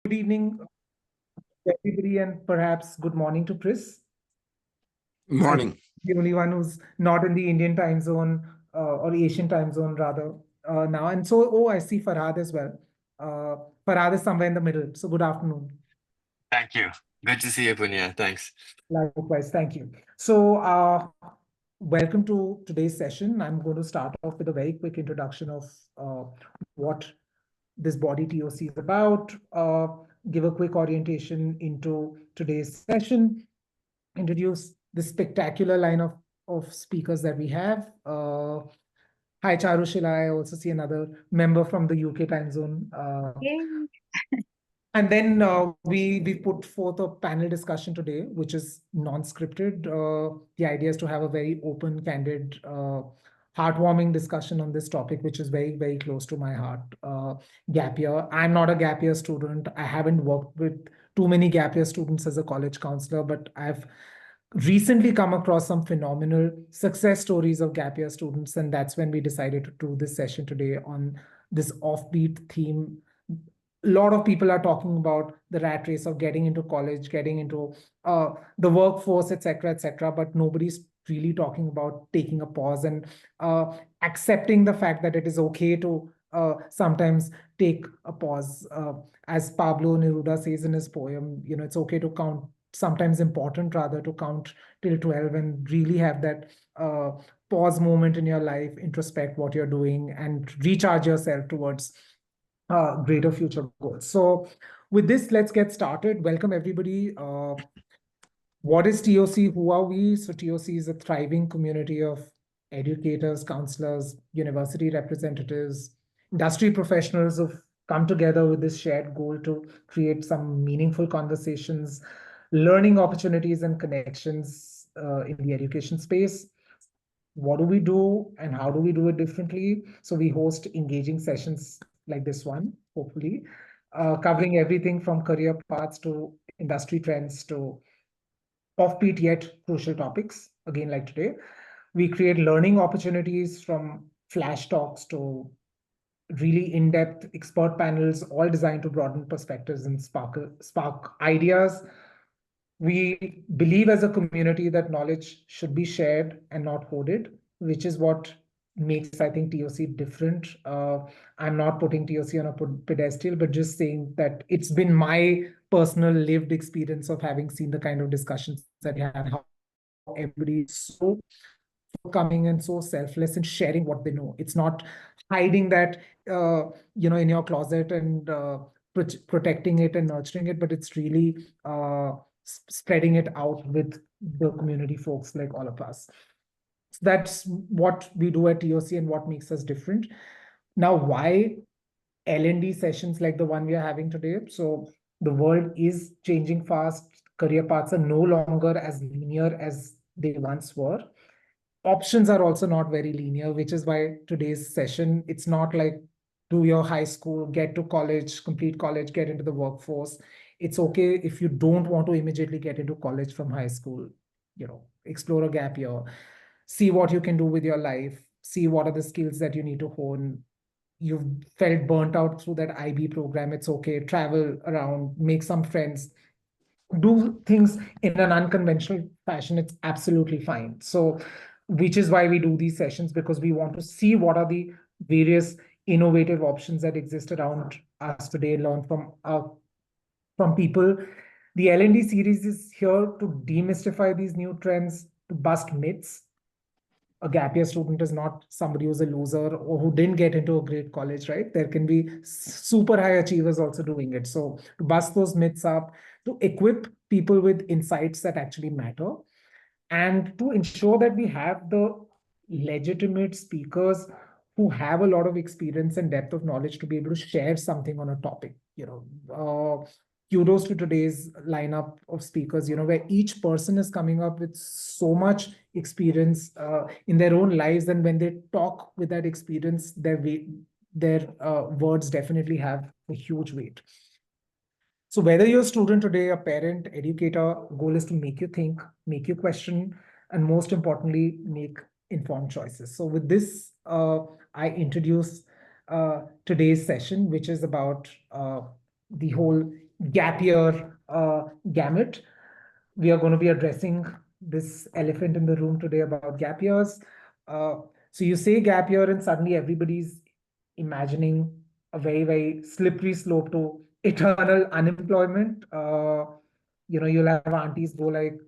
Good evening, everybody, and perhaps good morning to Chris. I think Morning. the only one who's not in the Indian time zone or Asian time zone rather now. And so, oh, I see Farhad as well. Uh, Farhad is somewhere in the middle. So good afternoon. Thank you. Good to see you, Punya. Thanks. Likewise, thank you. So, welcome to today's session. I'm going to start off with a very quick introduction of what this body TOC is about, give a quick orientation into today's session, introduce the spectacular line of speakers that we have. Hi, Charushila. I also see another member from the UK time zone. Yay. And then we put forth a panel discussion today, which is non-scripted. The idea is to have a very open, candid, heartwarming discussion on this topic, which is very, very close to my heart. Gap year. I'm not a gap year student. I haven't worked with too many gap year students as a college counselor, but I've recently come across some phenomenal success stories of gap year students, and that's when we decided to do this session today on this offbeat theme. A lot of people are talking about the rat race of getting into college, getting into the workforce, etc., but nobody's really talking about taking a pause and accepting the fact that it is okay to sometimes take a pause. As Pablo Neruda says in his poem, it's okay to count, sometimes important rather to count till 12 and really have that pause moment in your life, introspect what you're doing and recharge yourself towards greater future goals. So with this, let's get started. Welcome, everybody. What is TOC? Who are we? So TOC is a thriving community of educators, counselors, university representatives, industry professionals who've come together with this shared goal to create some meaningful conversations, learning opportunities and connections in the education space. What do we do and how do we do it differently? So we host engaging sessions like this one, hopefully, covering everything from career paths to industry trends to offbeat yet crucial topics. Again, like today, we create learning opportunities from flash talks to really in-depth expert panels, all designed to broaden perspectives and spark ideas. We believe as a community that knowledge should be shared and not hoarded, which is what makes, I think, TOC different. I'm not putting TOC on a pedestal, but just saying that it's been my personal lived experience of having seen the kind of discussions that we have, how everybody is so forthcoming and so selfless in sharing what they know. It's not hiding that, in your closet and protecting it and nurturing it, but it's really spreading it out with the community folks like all of us. So that's what we do at TOC and what makes us different. Now, why L&D sessions like the one we are having today? So the world is changing fast. Career paths are no longer as linear as they once were. Options are also not very linear, which is why today's session, it's not like do your high school, get to college, complete college, get into the workforce. It's okay if you don't want to immediately get into college from high school, explore a gap year, see what you can do with your life, see what are the skills that you need to hone. You've felt burnt out through that IB program. It's okay. Travel around, make some friends, do things in an unconventional fashion. It's absolutely fine. So, which is why we do these sessions, because we want to see what are the various innovative options that exist around us today, learn from people. The L&D series is here to demystify these new trends, to bust myths. A gap year student is not somebody who's a loser or who didn't get into a great college, right? There can be super high achievers also doing it. So to bust those myths up, to equip people with insights that actually matter, and to ensure that we have the legitimate speakers who have a lot of experience and depth of knowledge to be able to share something on a topic. Kudos to today's lineup of speakers, where each person is coming up with so much experience in their own lives, and when they talk with that experience, their words definitely have a huge weight. So whether you're a student today, a parent, educator, goal is to make you think, make you question, and most importantly, make informed choices. So with this, I introduce today's session, which is about the whole gap year gamut. We are going to be addressing this elephant in the room today about gap years. Uh, so you say gap year, and suddenly everybody's imagining a very, very slippery slope to eternal unemployment. You'll have aunties go like,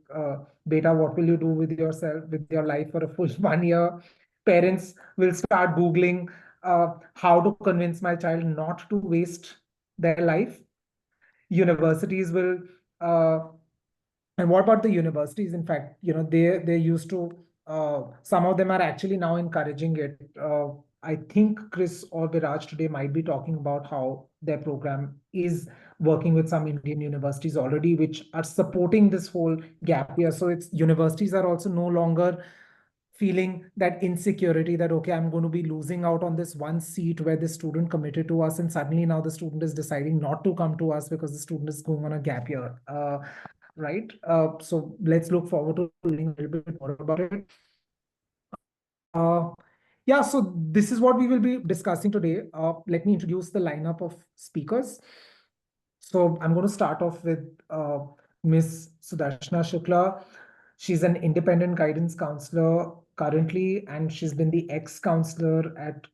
"Beta, what will you do with yourself, with your life for a full 1 year?" Parents will start googling how to convince my child not to waste their life. Universities will and what about the universities? In fact, they used to, some of them are actually now encouraging it. I think Chris or Viraj today might be talking about how their program is working with some Indian universities already, which are supporting this whole gap year. So it's universities are also no longer feeling that insecurity that, okay, I'm going to be losing out on this one seat where the student committed to us, and suddenly now the student is deciding not to come to us because the student is going on a gap year. Right? So let's look forward to learning a little bit more about it. Uh, yeah, so this is what we will be discussing today. Let me introduce the lineup of speakers. So I'm going to start off with Ms. Sudarshana Shukla. She's an independent guidance counselor currently, and she's been the ex-counselor at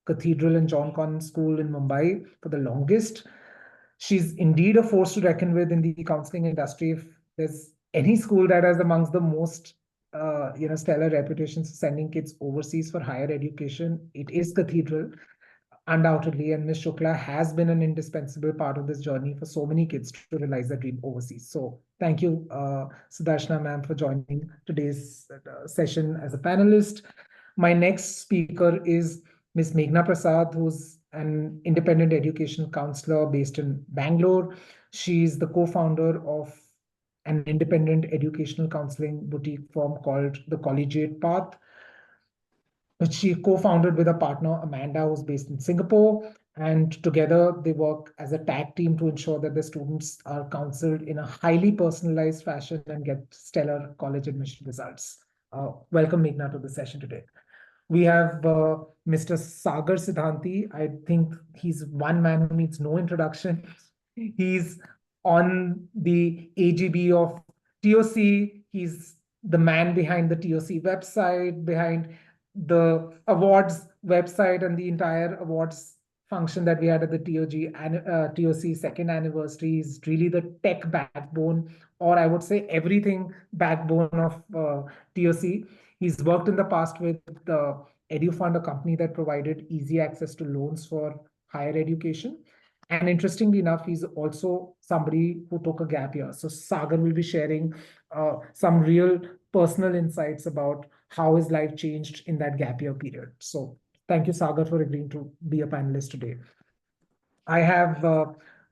Cathedral and John Conn School in Mumbai for the longest. She's indeed a force to reckon with in the counseling industry. If there's any school that has amongst the most stellar reputations sending kids overseas for higher education, it is Cathedral, undoubtedly. And Ms. Shukla has been an indispensable part of this journey for so many kids to realize their dream overseas. So thank you, Sudarshana ma'am, for joining today's session as a panelist. My next speaker is Ms. Meghna Prasad, who's an independent education counselor based in Bangalore. She's the co-founder of an independent educational counseling boutique firm called The Collegiate Path, which she co-founded with a partner, Amanda, who's based in Singapore. And together they work as a tag team to ensure that the students are counseled in a highly personalized fashion and get stellar college admission results. Welcome, Meghna, to the session today. We have Mr. Sagar Siddhanti. I think he's one man who needs no introduction. He's on the AGB of TOC. He's the man behind the TOC website, behind the awards website, and the entire awards function that we had at the TOC second anniversary. Is really the tech backbone, or I would say everything backbone of TOC. He's worked in the past with EduFund, a company that provided easy access to loans for higher education. And interestingly enough, he's also somebody who took a gap year. So Sagar will be sharing some real personal insights about how his life changed in that gap year period. So thank you, Sagar, for agreeing to be a panelist today. I have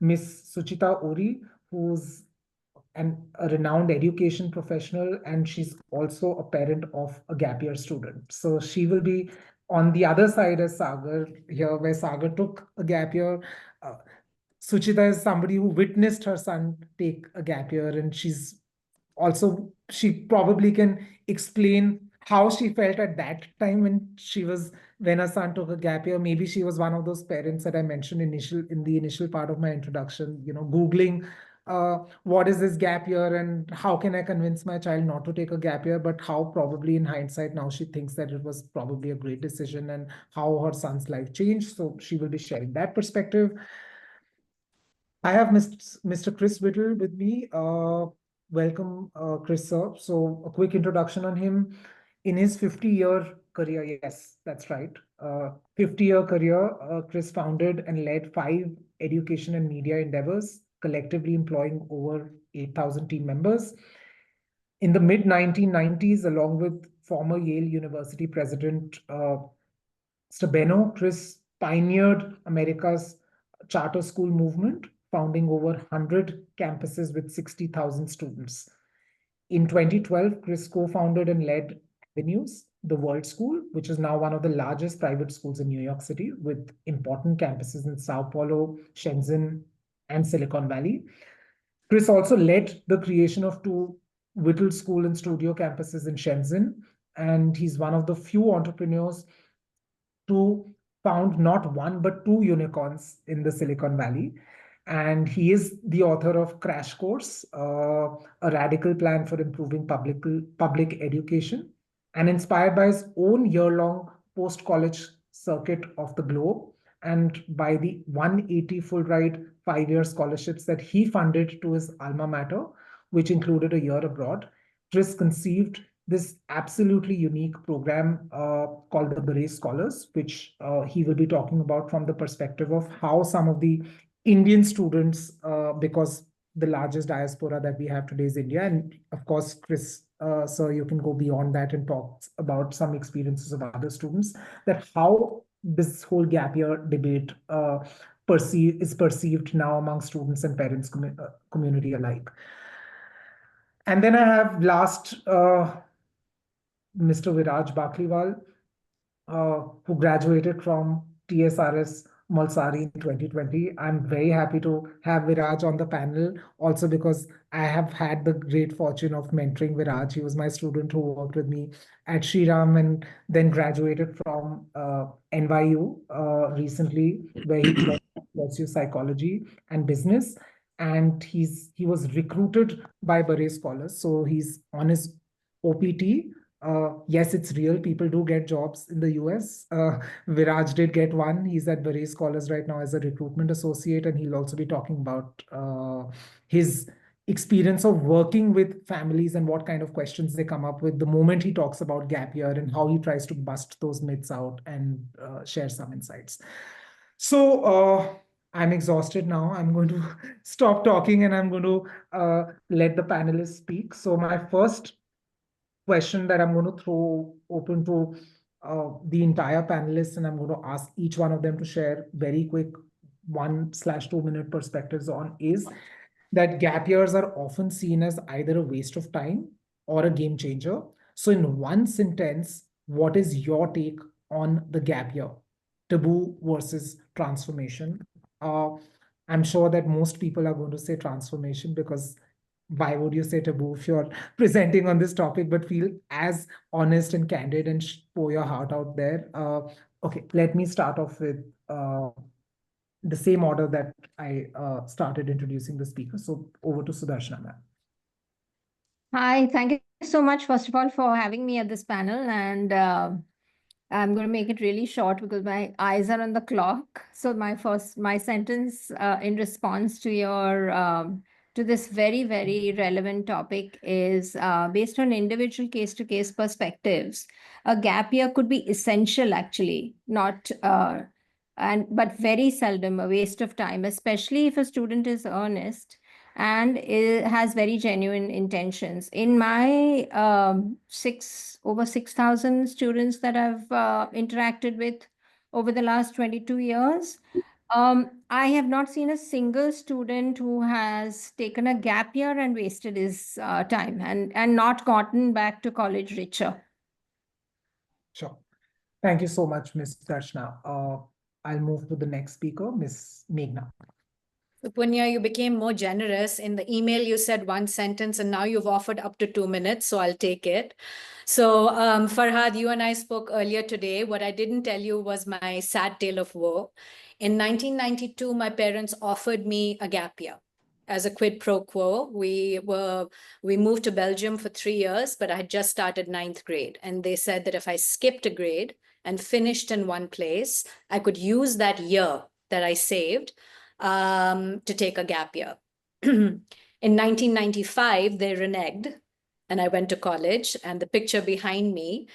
Miss Suchita Ori, who's a renowned education professional, and she's also a parent of a gap year student. So she will be on the other side as Sagar here, where Sagar took a gap year. Uh, Suchita is somebody who witnessed her son take a gap year, and she probably can explain how she felt at that time when her son took a gap year. Maybe she was one of those parents that I mentioned in the initial part of my introduction, Googling what is this gap year and how can I convince my child not to take a gap year, but how probably in hindsight now she thinks that it was probably a great decision and how her son's life changed. So she will be sharing that perspective. I have Mr. Chris Whittle with me. Welcome, Chris, sir. So a quick introduction on him. In his 50-year career, yes, that's right. 50-year career, Chris founded and led 5 education and media endeavors, collectively employing over 8,000 team members. In the mid 1990s, along with former Yale University president Mr. Beno, Chris pioneered America's charter school movement, founding over 100 campuses with 60,000 students. In 2012, Chris co-founded and led Avenues, the World School, which is now one of the largest private schools in New York City, with important campuses in Sao Paulo, Shenzhen, and Silicon Valley. Chris also led the creation of 2 Whittle School and Studio campuses in Shenzhen, and he's one of the few entrepreneurs to found not one but 2 unicorns in the Silicon Valley. And he is the author of Crash Course, a radical plan for improving public education, and inspired by his own year-long post-college circuit of the globe, and by the 180 full ride 5-year scholarships that he funded to his alma mater, which included a year abroad. Chris conceived this absolutely unique program called the Beret Scholars, which he will be talking about from the perspective of how some of the Indian students, because the largest diaspora that we have today is India. And of course, Chris, sir, you can go beyond that and talk about some experiences of other students, that how this whole gap year debate is perceived now among students and parents community alike. And then I have last Mr. Viraj Bakliwal, who graduated from TSRS Malsari in 2020. I'm very happy to have Viraj on the panel, also because I have had the great fortune of mentoring Viraj. He was my student who worked with me at Shriram and then graduated from NYU recently, where he pursued psychology and business. And he was recruited by Beret Scholars. So he's on his OPT. Yes, it's real. People do get jobs in the US. Viraj did get one. He's at Beret Scholars right now as a recruitment associate, and he'll also be talking about his experience of working with families and what kind of questions they come up with the moment he talks about gap year and how he tries to bust those myths out and share some insights. So I'm exhausted now. I'm going to stop talking and I'm going to let the panelists speak. So my first question that I'm going to throw open to the entire panelists, and I'm going to ask each one of them to share very quick 1/2 minute perspectives on, is that gap years are often seen as either a waste of time or a game changer. So, in one sentence, what is your take on the gap year? Taboo versus transformation. Uh, I'm sure that most people are going to say transformation, because why would you say taboo if you're presenting on this topic, but feel as honest and candid and pour your heart out there? Okay, let me start off with the same order that I started introducing the speaker. So over to Sudarshana, ma'am. Hi, thank you so much, first of all, for having me at this panel. And I'm going to make it really short because my eyes are on the clock. So my sentence in response to your to this very, very relevant topic is based on individual case-to-case perspectives. A gap year could be essential, actually, not but very seldom a waste of time, especially if a student is earnest and it has very genuine intentions. In my over 6,000 students that I've interacted with over the last 22 years, I have not seen a single student who has taken a gap year and wasted his time and not gotten back to college richer. Sure. Thank you so much, Ms. Darshana. I'll move to the next speaker, Ms. Meghna. So Punya, you became more generous. In the email, you said one sentence, and now you've offered up to 2 minutes, so I'll take it. So Farhad, you and I spoke earlier today. What I didn't tell you was my sad tale of woe. In 1992, my parents offered me a gap year as a quid pro quo. We moved to Belgium for 3 years, but I had just started 9th grade. And they said that if I skipped a grade and finished in one place, I could use that year that I saved to take a gap year. In 1995, they reneged, and I went to college. And the picture behind me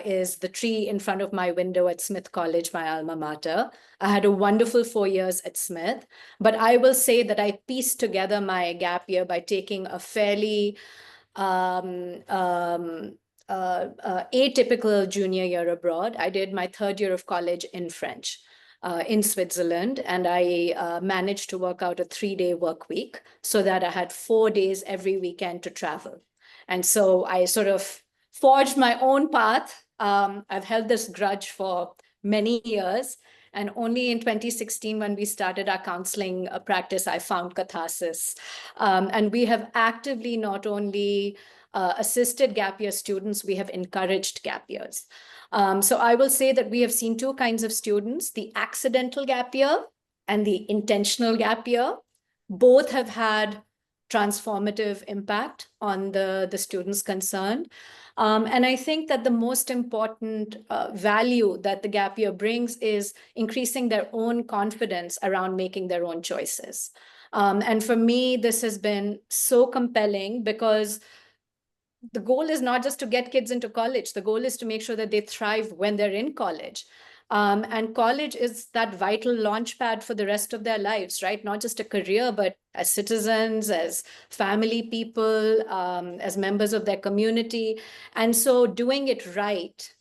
is the tree in front of my window at Smith College, my alma mater. I had a wonderful 4 years at Smith, but I will say that I pieced together my gap year by taking a fairly atypical junior year abroad. I did my 3rd year of college in French. In Switzerland, and I managed to work out a 3-day work week so that I had 4 days every weekend to travel. And so I sort of forged my own path. I've held this grudge for many years. And only in 2016, when we started our counseling practice, I found catharsis. And we have actively not only assisted gap year students, we have encouraged gap years. So I will say that we have seen 2 kinds of students: the accidental gap year and the intentional gap year, both have had transformative impact on the students concerned. And I think that the most important value that the gap year brings is increasing their own confidence around making their own choices. And for me, this has been so compelling because the goal is not just to get kids into college. The goal is to make sure that they thrive when they're in college. And college is that vital launch pad for the rest of their lives, right? Not just a career, but as citizens, as family people, as members of their community. And so doing it right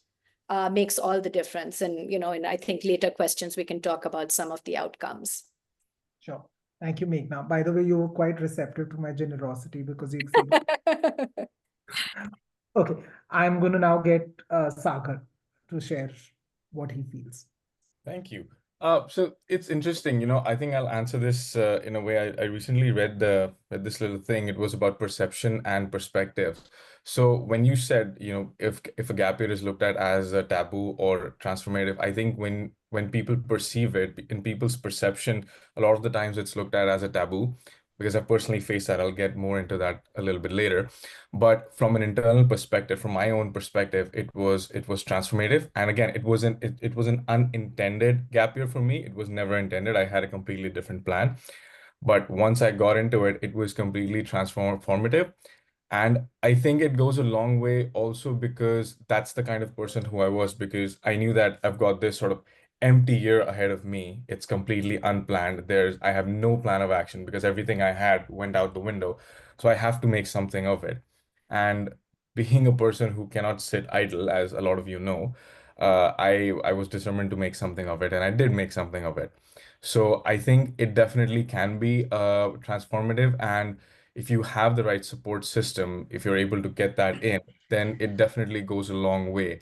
makes all the difference. And, and I think later questions, we can talk about some of the outcomes. Sure. Thank you, Meghna. By the way, you were quite receptive to my generosity because you exceeded. Okay, I'm going to now get Sagar to share what he feels. Thank you. So it's interesting, I think I'll answer this in a way. I recently read this little thing. It was about perception and perspective. So when you said, if a gap year is looked at as a taboo or transformative, I think when people perceive it, in people's perception, a lot of the times it's looked at as a taboo, because I've personally faced that. I'll get more into that a little bit later. But from an internal perspective, from my own perspective, it was transformative. And again, it was an unintended gap year for me. It was never intended. I had a completely different plan. But once I got into it, it was completely transformative. And I think it goes a long way also because that's the kind of person who I was, because I knew that I've got this sort of empty year ahead of me. It's completely unplanned. I have no plan of action because everything I had went out the window. So I have to make something of it. And being a person who cannot sit idle, as a lot of you know, I was determined to make something of it, and I did make something of it. So I think it definitely can be transformative, and if you have the right support system, if you're able to get that in, then it definitely goes a long way.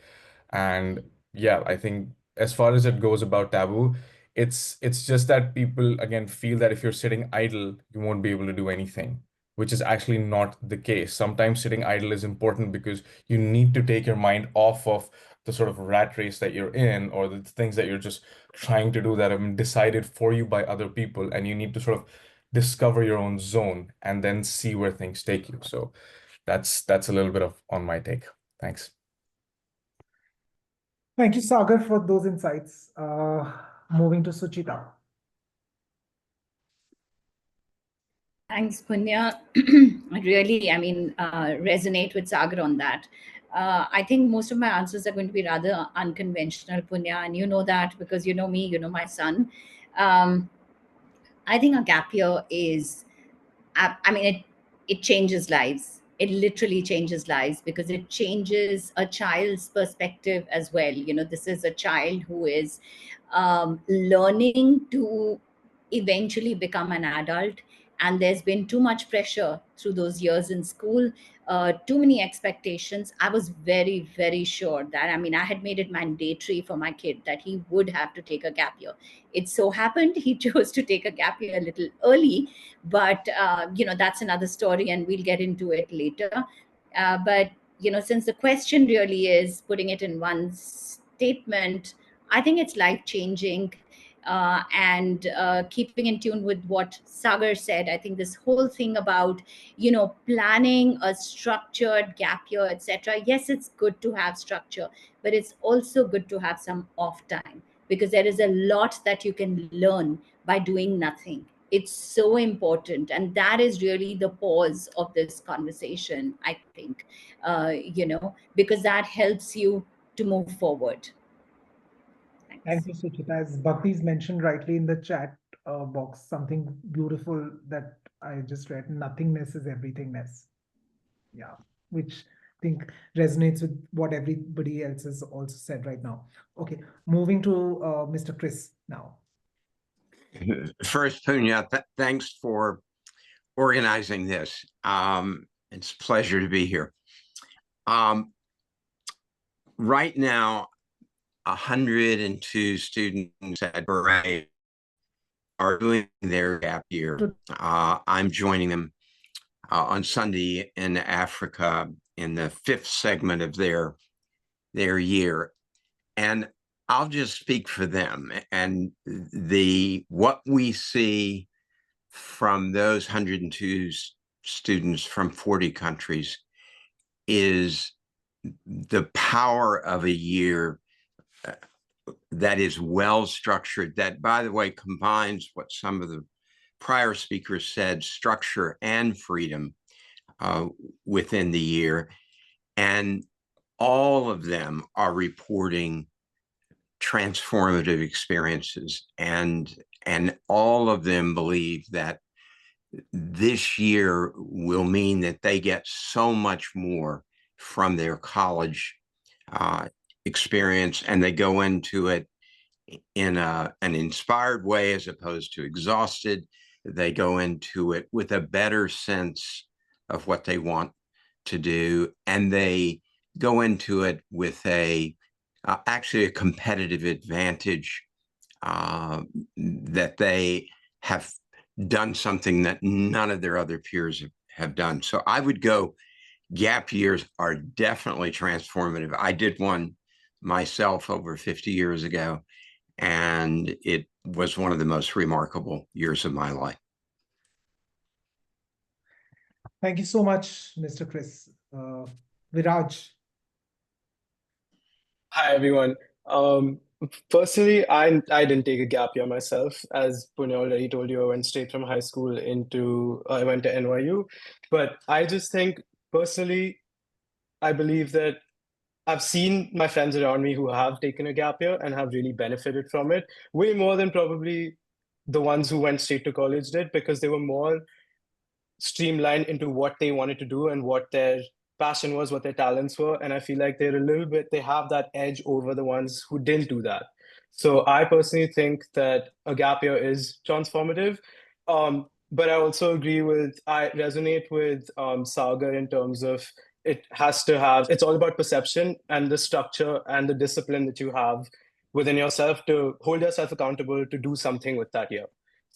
And yeah, I think as far as it goes about taboo, it's just that people again feel that if you're sitting idle, you won't be able to do anything, which is actually not the case. Sometimes sitting idle is important because you need to take your mind off of the sort of rat race that you're in, or the things that you're just trying to do that have been decided for you by other people, and you need to sort of discover your own zone and then see where things take you. So that's a little bit of on my take. Thanks. Thank you, Sagar, for those insights. Moving to Suchita. Thanks, Punya. Really, resonate with Sagar on that. I think most of my answers are going to be rather unconventional, Punya, and you know that because you know me, you know my son. I think a gap year is, it changes lives. It literally changes lives because it changes a child's perspective as well. This is a child who is learning to eventually become an adult, and there's been too much pressure through those years in school, too many expectations. I was very, very sure that, I had made it mandatory for my kid that he would have to take a gap year. It so happened he chose to take a gap year a little early, but that's another story, and we'll get into it later. But since the question really is putting it in one statement, I think it's life changing. And keeping in tune with what Sagar said, I think this whole thing about planning a structured gap year, etc. Yes, it's good to have structure, but it's also good to have some off time, because there is a lot that you can learn by doing nothing. It's so important, and that is really the pause of this conversation, I think, because that helps you to move forward. Thank you, Suchita. As Bhakti's mentioned rightly in the chat box, something beautiful that I just read: nothingness is everythingness. Yeah, which I think resonates with what everybody else has also said right now. Okay, moving to Mr. Chris now. First, Punya, thanks for organizing this. It's a pleasure to be here. Right now, 102 students at Beret are doing their gap year. I'm joining them on Sunday in Africa in the 5th segment of their year. And I'll just speak for them. And what we see from those 102 students from 40 countries is the power of a year that is well structured, that, by the way, combines what some of the prior speakers said, structure and freedom within the year. And all of them are reporting transformative experiences, and all of them believe that this year will mean that they get so much more from their college experience, and they go into it in an inspired way as opposed to exhausted. They go into it with a better sense of what they want to do, and they go into it with actually a competitive advantage, that they have done something that none of their other peers have done. So I would go, gap years are definitely transformative. I did one myself over 50 years ago, and it was one of the most remarkable years of my life. Thank you so much, Mr. Chris. Viraj. Hi, everyone. Personally, I didn't take a gap year myself. As Punya already told you, I went straight from high school I went to NYU. But I just think, personally, I believe that I've seen my friends around me who have taken a gap year and have really benefited from it, way more than probably the ones who went straight to college did, because they were more streamlined into what they wanted to do and what their passion was, what their talents were. And I feel like they have that edge over the ones who didn't do that. So I personally think that a gap year is transformative. But I resonate with Sagar in terms of it's all about perception and the structure and the discipline that you have within yourself to hold yourself accountable to do something with that year.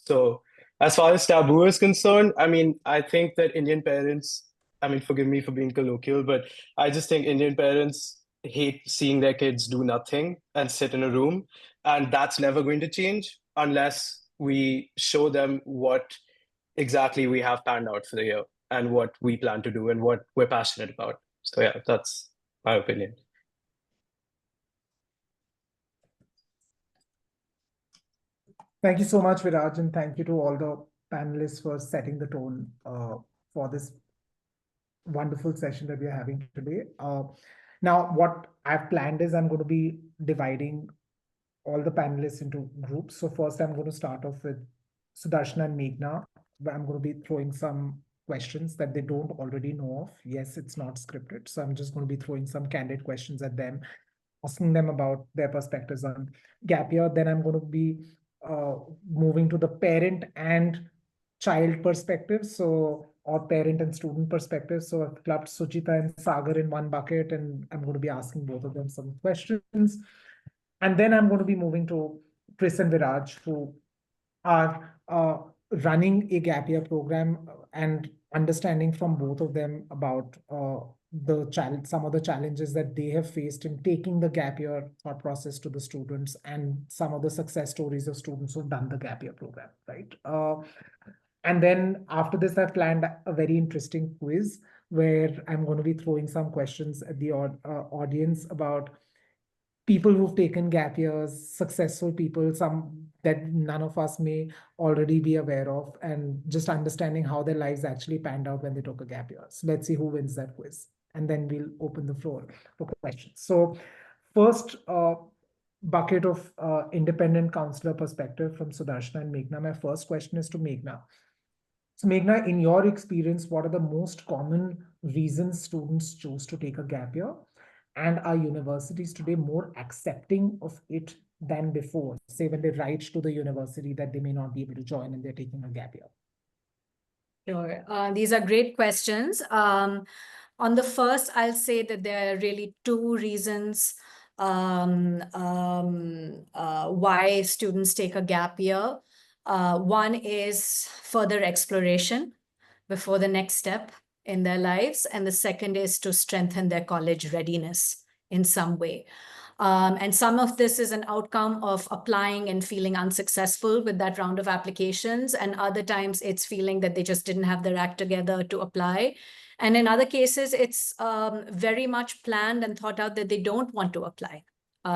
So as far as taboo is concerned, I mean, I think that Indian parents, I mean, forgive me for being colloquial, but I just think Indian parents hate seeing their kids do nothing and sit in a room. And that's never going to change unless we show them what exactly we have planned out for the year and what we plan to do and what we're passionate about. So yeah, that's my opinion. Thank you so much, Viraj, and thank you to all the panelists for setting the tone for this wonderful session that we are having today. Now, what I've planned is I'm going to be dividing all the panelists into groups. So first, I'm going to start off with Sudarshana and Meghna, where I'm going to be throwing some questions that they don't already know of. Yes, it's not scripted. So I'm just going to be throwing some candid questions at them, asking them about their perspectives on gap year. Then I'm going to be moving to the parent and child perspective. So, or parent and student perspective. So I've clubbed Suchita and Sagar in one bucket, and I'm going to be asking both of them some questions. And then I'm going to be moving to Chris and Viraj, who are running a gap year program, and understanding from both of them about some of the challenges that they have faced in taking the gap year thought process to the students, and some of the success stories of students who've done the gap year program, right? And then after this, I've planned a very interesting quiz where I'm going to be throwing some questions at the audience about people who've taken gap years, successful people, some that none of us may already be aware of, and just understanding how their lives actually panned out when they took a gap year. So let's see who wins that quiz. And then we'll open the floor for questions. So first bucket of independent counselor perspective from Sudarshana and Meghna. My first question is to Meghna. So Meghna, in your experience, what are the most common reasons students choose to take a gap year? And are universities today more accepting of it than before? Say when they write to the university that they may not be able to join and they're taking a gap year. Sure. These are great questions. On the first, I'll say that there are really two reasons why students take a gap year. One is further exploration before the next step in their lives. And the second is to strengthen their college readiness in some way. And some of this is an outcome of applying and feeling unsuccessful with that round of applications. And other times it's feeling that they just didn't have their act together to apply. And in other cases, it's very much planned and thought out that they don't want to apply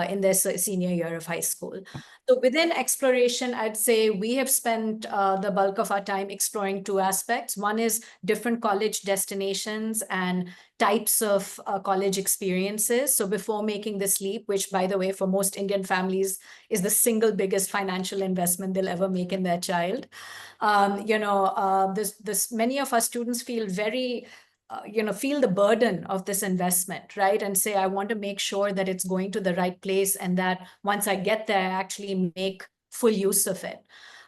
in their senior year of high school. So within exploration, I'd say we have spent the bulk of our time exploring two aspects. One is different college destinations and types of college experiences. So before making this leap, which by the way, for most Indian families is the single biggest financial investment they'll ever make in their child. Many of our students feel very feel the burden of this investment, right? And say, I want to make sure that it's going to the right place and that once I get there, I actually make full use of it.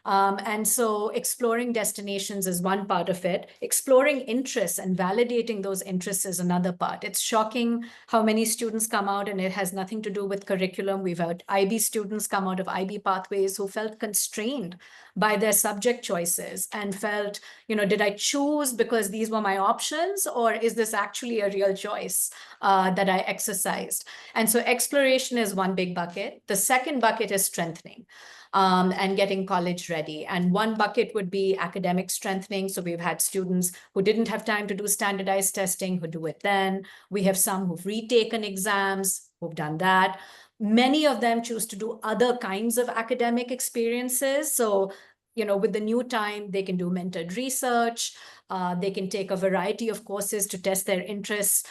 And so exploring destinations is one part of it. Exploring interests and validating those interests is another part. It's shocking how many students come out and it has nothing to do with curriculum. We've had IB students come out of IB pathways who felt constrained by their subject choices and felt, did I choose because these were my options, or is this actually a real choice that I exercised? And so exploration is one big bucket. The second bucket is strengthening. And getting college ready. And one bucket would be academic strengthening. So we've had students who didn't have time to do standardized testing who do it then. We have some who've retaken exams, who've done that. Many of them choose to do other kinds of academic experiences. So, with the new time, they can do mentored research. They can take a variety of courses to test their interests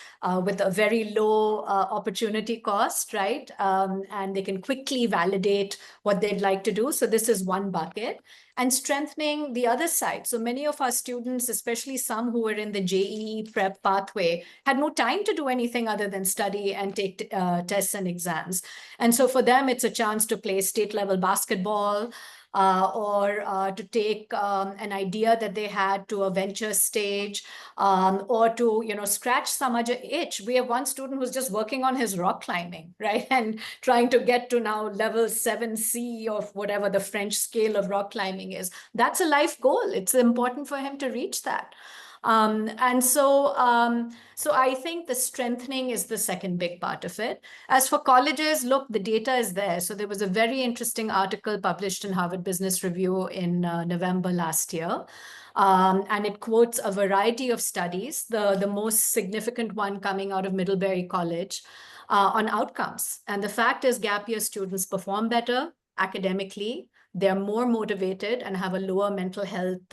with a very low opportunity cost, right? And they can quickly validate what they'd like to do. So this is one bucket. And strengthening the other side. So many of our students, especially some who were in the JEE prep pathway, had no time to do anything other than study and take tests and exams. And so for them, it's a chance to play state level basketball, or to take an idea that they had to a venture stage, or to scratch some other itch. We have one student who's just working on his rock climbing, right, and trying to get to now level 7C of whatever the French scale of rock climbing is. That's a life goal. It's important for him to reach that. So I think the strengthening is the second big part of it. As for colleges, look, the data is there. So there was a very interesting article published in Harvard Business Review in November last year. And it quotes a variety of studies, the most significant one coming out of Middlebury College on outcomes. And the fact is gap year students perform better academically. They're more motivated and have a lower mental health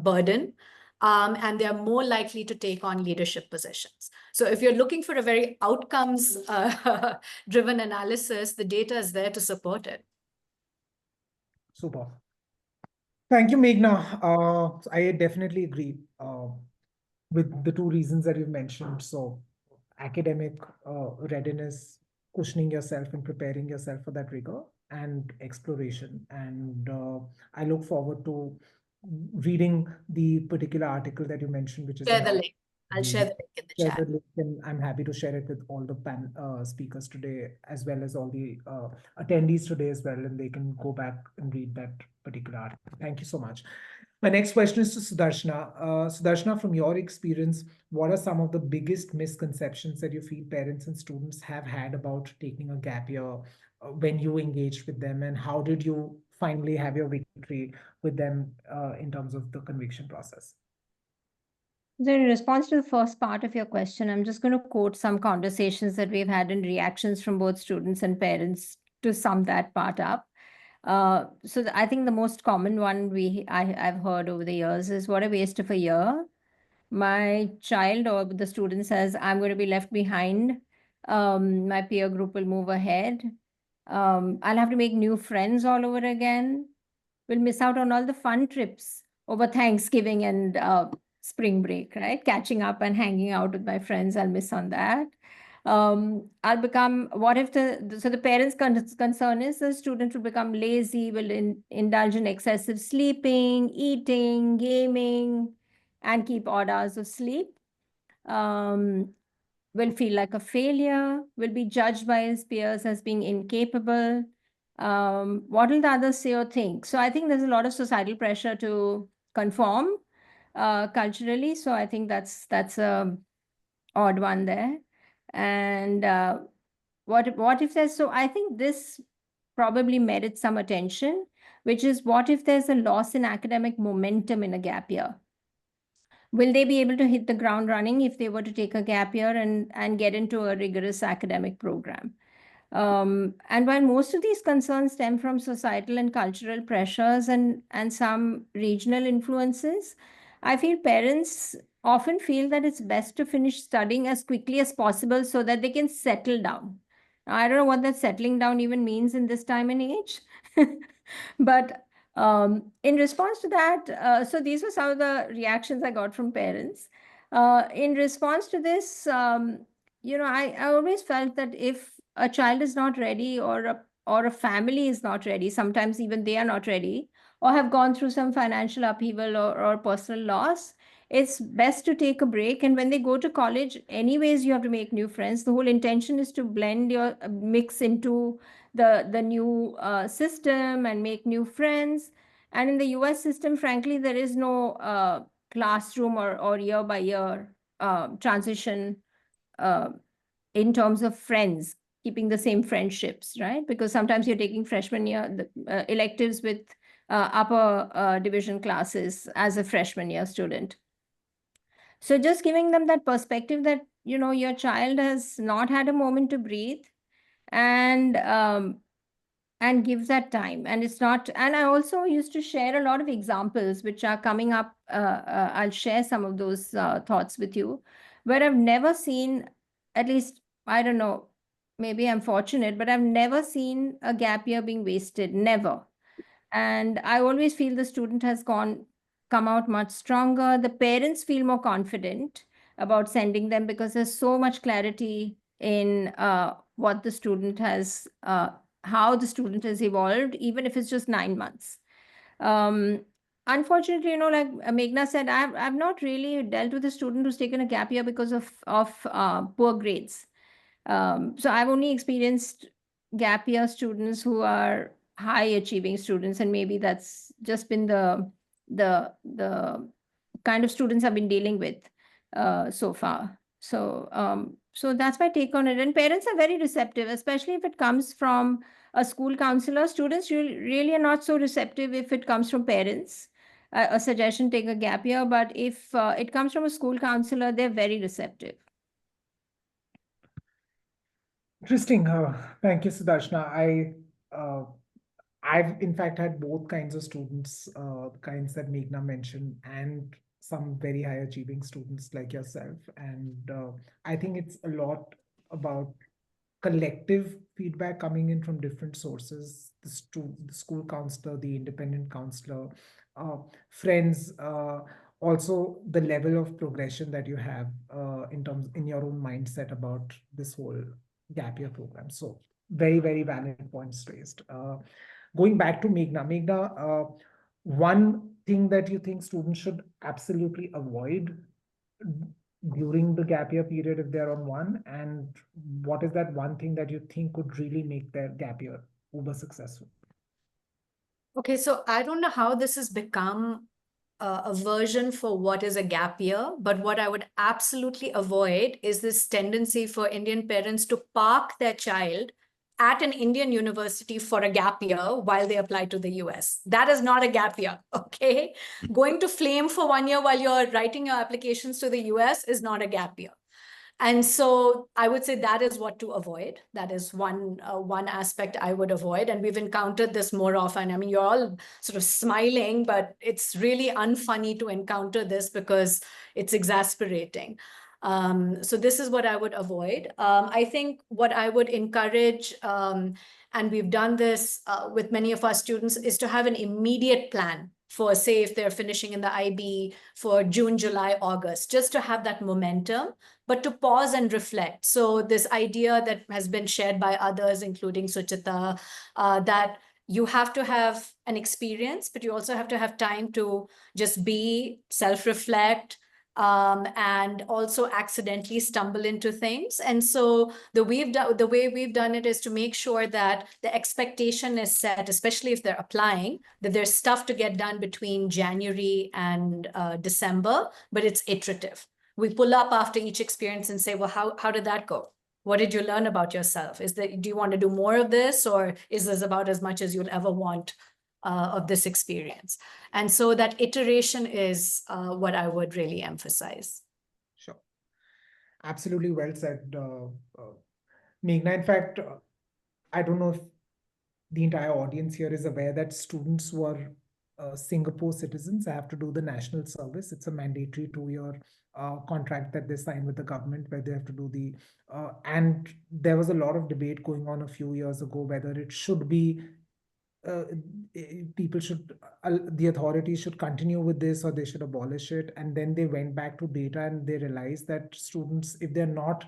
burden. And they're more likely to take on leadership positions. So if you're looking for a very outcomes driven analysis, the data is there to support it. Super. Thank you, Meghna. I definitely agree with the two reasons that you've mentioned. So academic readiness, cushioning yourself and preparing yourself for that rigor, and exploration. And I look forward to reading the particular article that you mentioned, which is Share the link. I'll share the link in the chat. And I'm happy to share it with all the speakers today, as well as all the attendees today as well, and they can go back and read that particular article. Thank you so much. My next question is to Sudarshana. Sudarshana, from your experience, what are some of the biggest misconceptions that you feel parents and students have had about taking a gap year when you engaged with them, and how did you finally have your victory with them in terms of the conviction process? So in response to the first part of your question, I'm just going to quote some conversations that we've had and reactions from both students and parents to sum that part up. I think the most common one I've heard over the years is, what a waste of a year. My child or the student says, I'm going to be left behind. My peer group will move ahead. I'll have to make new friends all over again. We'll miss out on all the fun trips over Thanksgiving and spring break, right? Catching up and hanging out with my friends, I'll miss on that. I'll become, what if the parents' concern is the student will become lazy, will indulge in excessive sleeping, eating, gaming, and keep odd hours of sleep. Will feel like a failure, will be judged by his peers as being incapable. What will the others say or think? So I think there's a lot of societal pressure to conform culturally. So I think that's a odd one there. And what if there's, so I think this probably merits some attention, which is what if there's a loss in academic momentum in a gap year? Will they be able to hit the ground running if they were to take a gap year and get into a rigorous academic program? And while most of these concerns stem from societal and cultural pressures and some regional influences, I feel parents often feel that it's best to finish studying as quickly as possible so that they can settle down. I don't know what that settling down even means in this time and age. But in response to that, so these were some of the reactions I got from parents. In response to this, I always felt that if a child is not ready or a family is not ready, sometimes even they are not ready or have gone through some financial upheaval or personal loss, it's best to take a break. And when they go to college, anyways, you have to make new friends. The whole intention is to blend your mix into the new system and make new friends. And in the US system, frankly, there is no classroom or year by year transition uh, in terms of friends, keeping the same friendships, right? Because sometimes you're taking freshman year electives with upper division classes as a freshman year student. So just giving them that perspective that, your child has not had a moment to breathe, and give that time. And it's not, and I also used to share a lot of examples which are coming up. I'll share some of those thoughts with you, where I've never seen, at least, I don't know, maybe I'm fortunate, but I've never seen a gap year being wasted, never. And I always feel the student has come out much stronger. The parents feel more confident about sending them because there's so much clarity in what the student has, how the student has evolved, even if it's just 9 months. Unfortunately, like Meghna said, I've not really dealt with a student who's taken a gap year because of poor grades. So I've only experienced gap year students who are high achieving students, and maybe that's just been the kind of students I've been dealing with so far. So that's my take on it. And parents are very receptive, especially if it comes from a school counselor. Students really are not so receptive if it comes from parents. A suggestion, take a gap year, but if it comes from a school counselor, they're very receptive. Interesting. Thank you, Sudarshana. I've in fact had both kinds of students, the kinds that Meghna mentioned, and some very high achieving students like yourself. And I think it's a lot about collective feedback coming in from different sources: the school counselor, the independent counselor, friends, also the level of progression that you have in your own mindset about this whole gap year program. So very, very valid points raised. Going back to Meghna, one thing that you think students should absolutely avoid during the gap year period if they're on one, and what is that one thing that you think could really make their gap year uber successful? Okay, so I don't know how this has become a version for what is a gap year, but what I would absolutely avoid is this tendency for Indian parents to park their child at an Indian university for a gap year while they apply to the US. That is not a gap year, okay? Going to Flame for 1 year while you're writing your applications to the US is not a gap year. And so I would say that is what to avoid. That is one aspect I would avoid. And we've encountered this more often. I mean, you're all sort of smiling, but it's really unfunny to encounter this because it's exasperating. So this is what I would avoid. I think what I would encourage, and we've done this with many of our students, is to have an immediate plan for, say, if they're finishing in the IB for June, July, August, just to have that momentum, but to pause and reflect. So this idea that has been shared by others, including Suchita, that you have to have an experience, but you also have to have time to just be, self-reflect, and also accidentally stumble into things. And so the way we've done it is to make sure that the expectation is set, especially if they're applying, that there's stuff to get done between January and December, but it's iterative. We pull up after each experience and say, well, how did that go? What did you learn about yourself? Do you want to do more of this, or is this about as much as you'll ever want of this experience? And so that iteration is what I would really emphasize. Sure. Absolutely well said, Meghna. In fact, I don't know if the entire audience here is aware that students who are Singapore citizens have to do the national service. It's a mandatory 2-year contract that they sign with the government, where they have to do and there was a lot of debate going on a few years ago whether it should be uh, people should the authorities should continue with this or they should abolish it. And then they went back to data and they realized that students, if they're not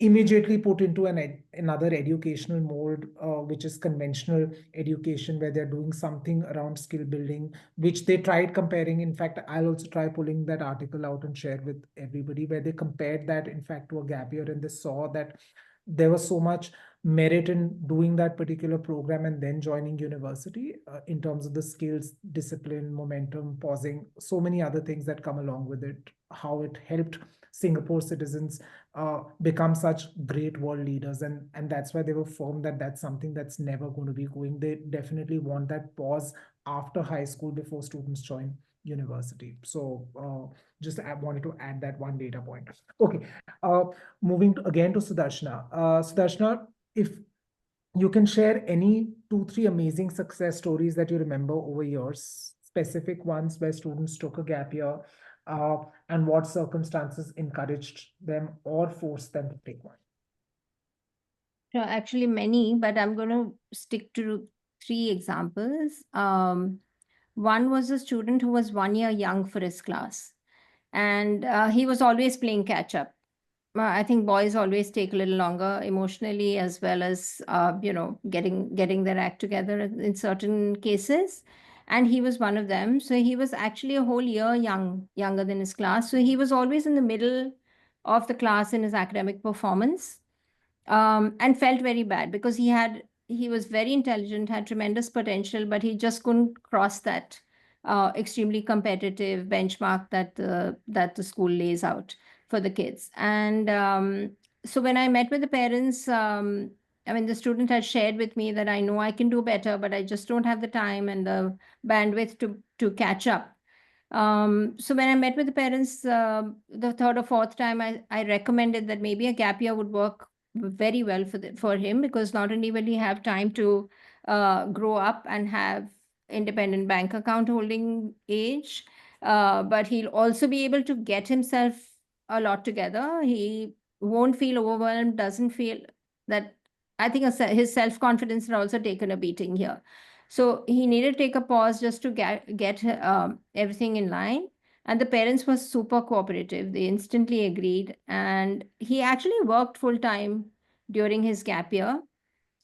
immediately put into another educational mode, which is conventional education, where they're doing something around skill building, which they tried comparing. In fact, I'll also try pulling that article out and share with everybody, where they compared that, in fact, to a gap year, and they saw that there was so much merit in doing that particular program and then joining university, in terms of the skills, discipline, momentum, pausing, so many other things that come along with it, how it helped Singapore citizens become such great world leaders. And that's why they were firm that that's something that's never going to be going. They definitely want that pause after high school before students join university. So just I wanted to add that one data point. Okay, moving again to Sudarshana. Sudarshana, if you can share any 2, 3 amazing success stories that you remember over years, specific ones where students took a gap year, and what circumstances encouraged them or forced them to take one. Actually, many, but I'm going to stick to 3 examples. One was a student who was 1 year young for his class, and he was always playing catch up. I think boys always take a little longer emotionally, as well as getting their act together in certain cases. And he was one of them. So he was actually a whole year younger than his class. So he was always in the middle of the class in his academic performance, and felt very bad because he was very intelligent, had tremendous potential, but he just couldn't cross that extremely competitive benchmark that the school lays out for the kids. And so when I met with the parents, I mean, the student had shared with me that I know I can do better, but I just don't have the time and the bandwidth to catch up. So when I met with the parents, the 3rd or 4th time, I recommended that maybe a gap year would work very well for him, because not only will he have time to grow up and have independent bank account holding age, but he'll also be able to get himself a lot together. He won't feel overwhelmed, doesn't feel that. I think his self-confidence had also taken a beating here. So he needed to take a pause just to get everything in line. And the parents were super cooperative. They instantly agreed. And he actually worked full time during his gap year.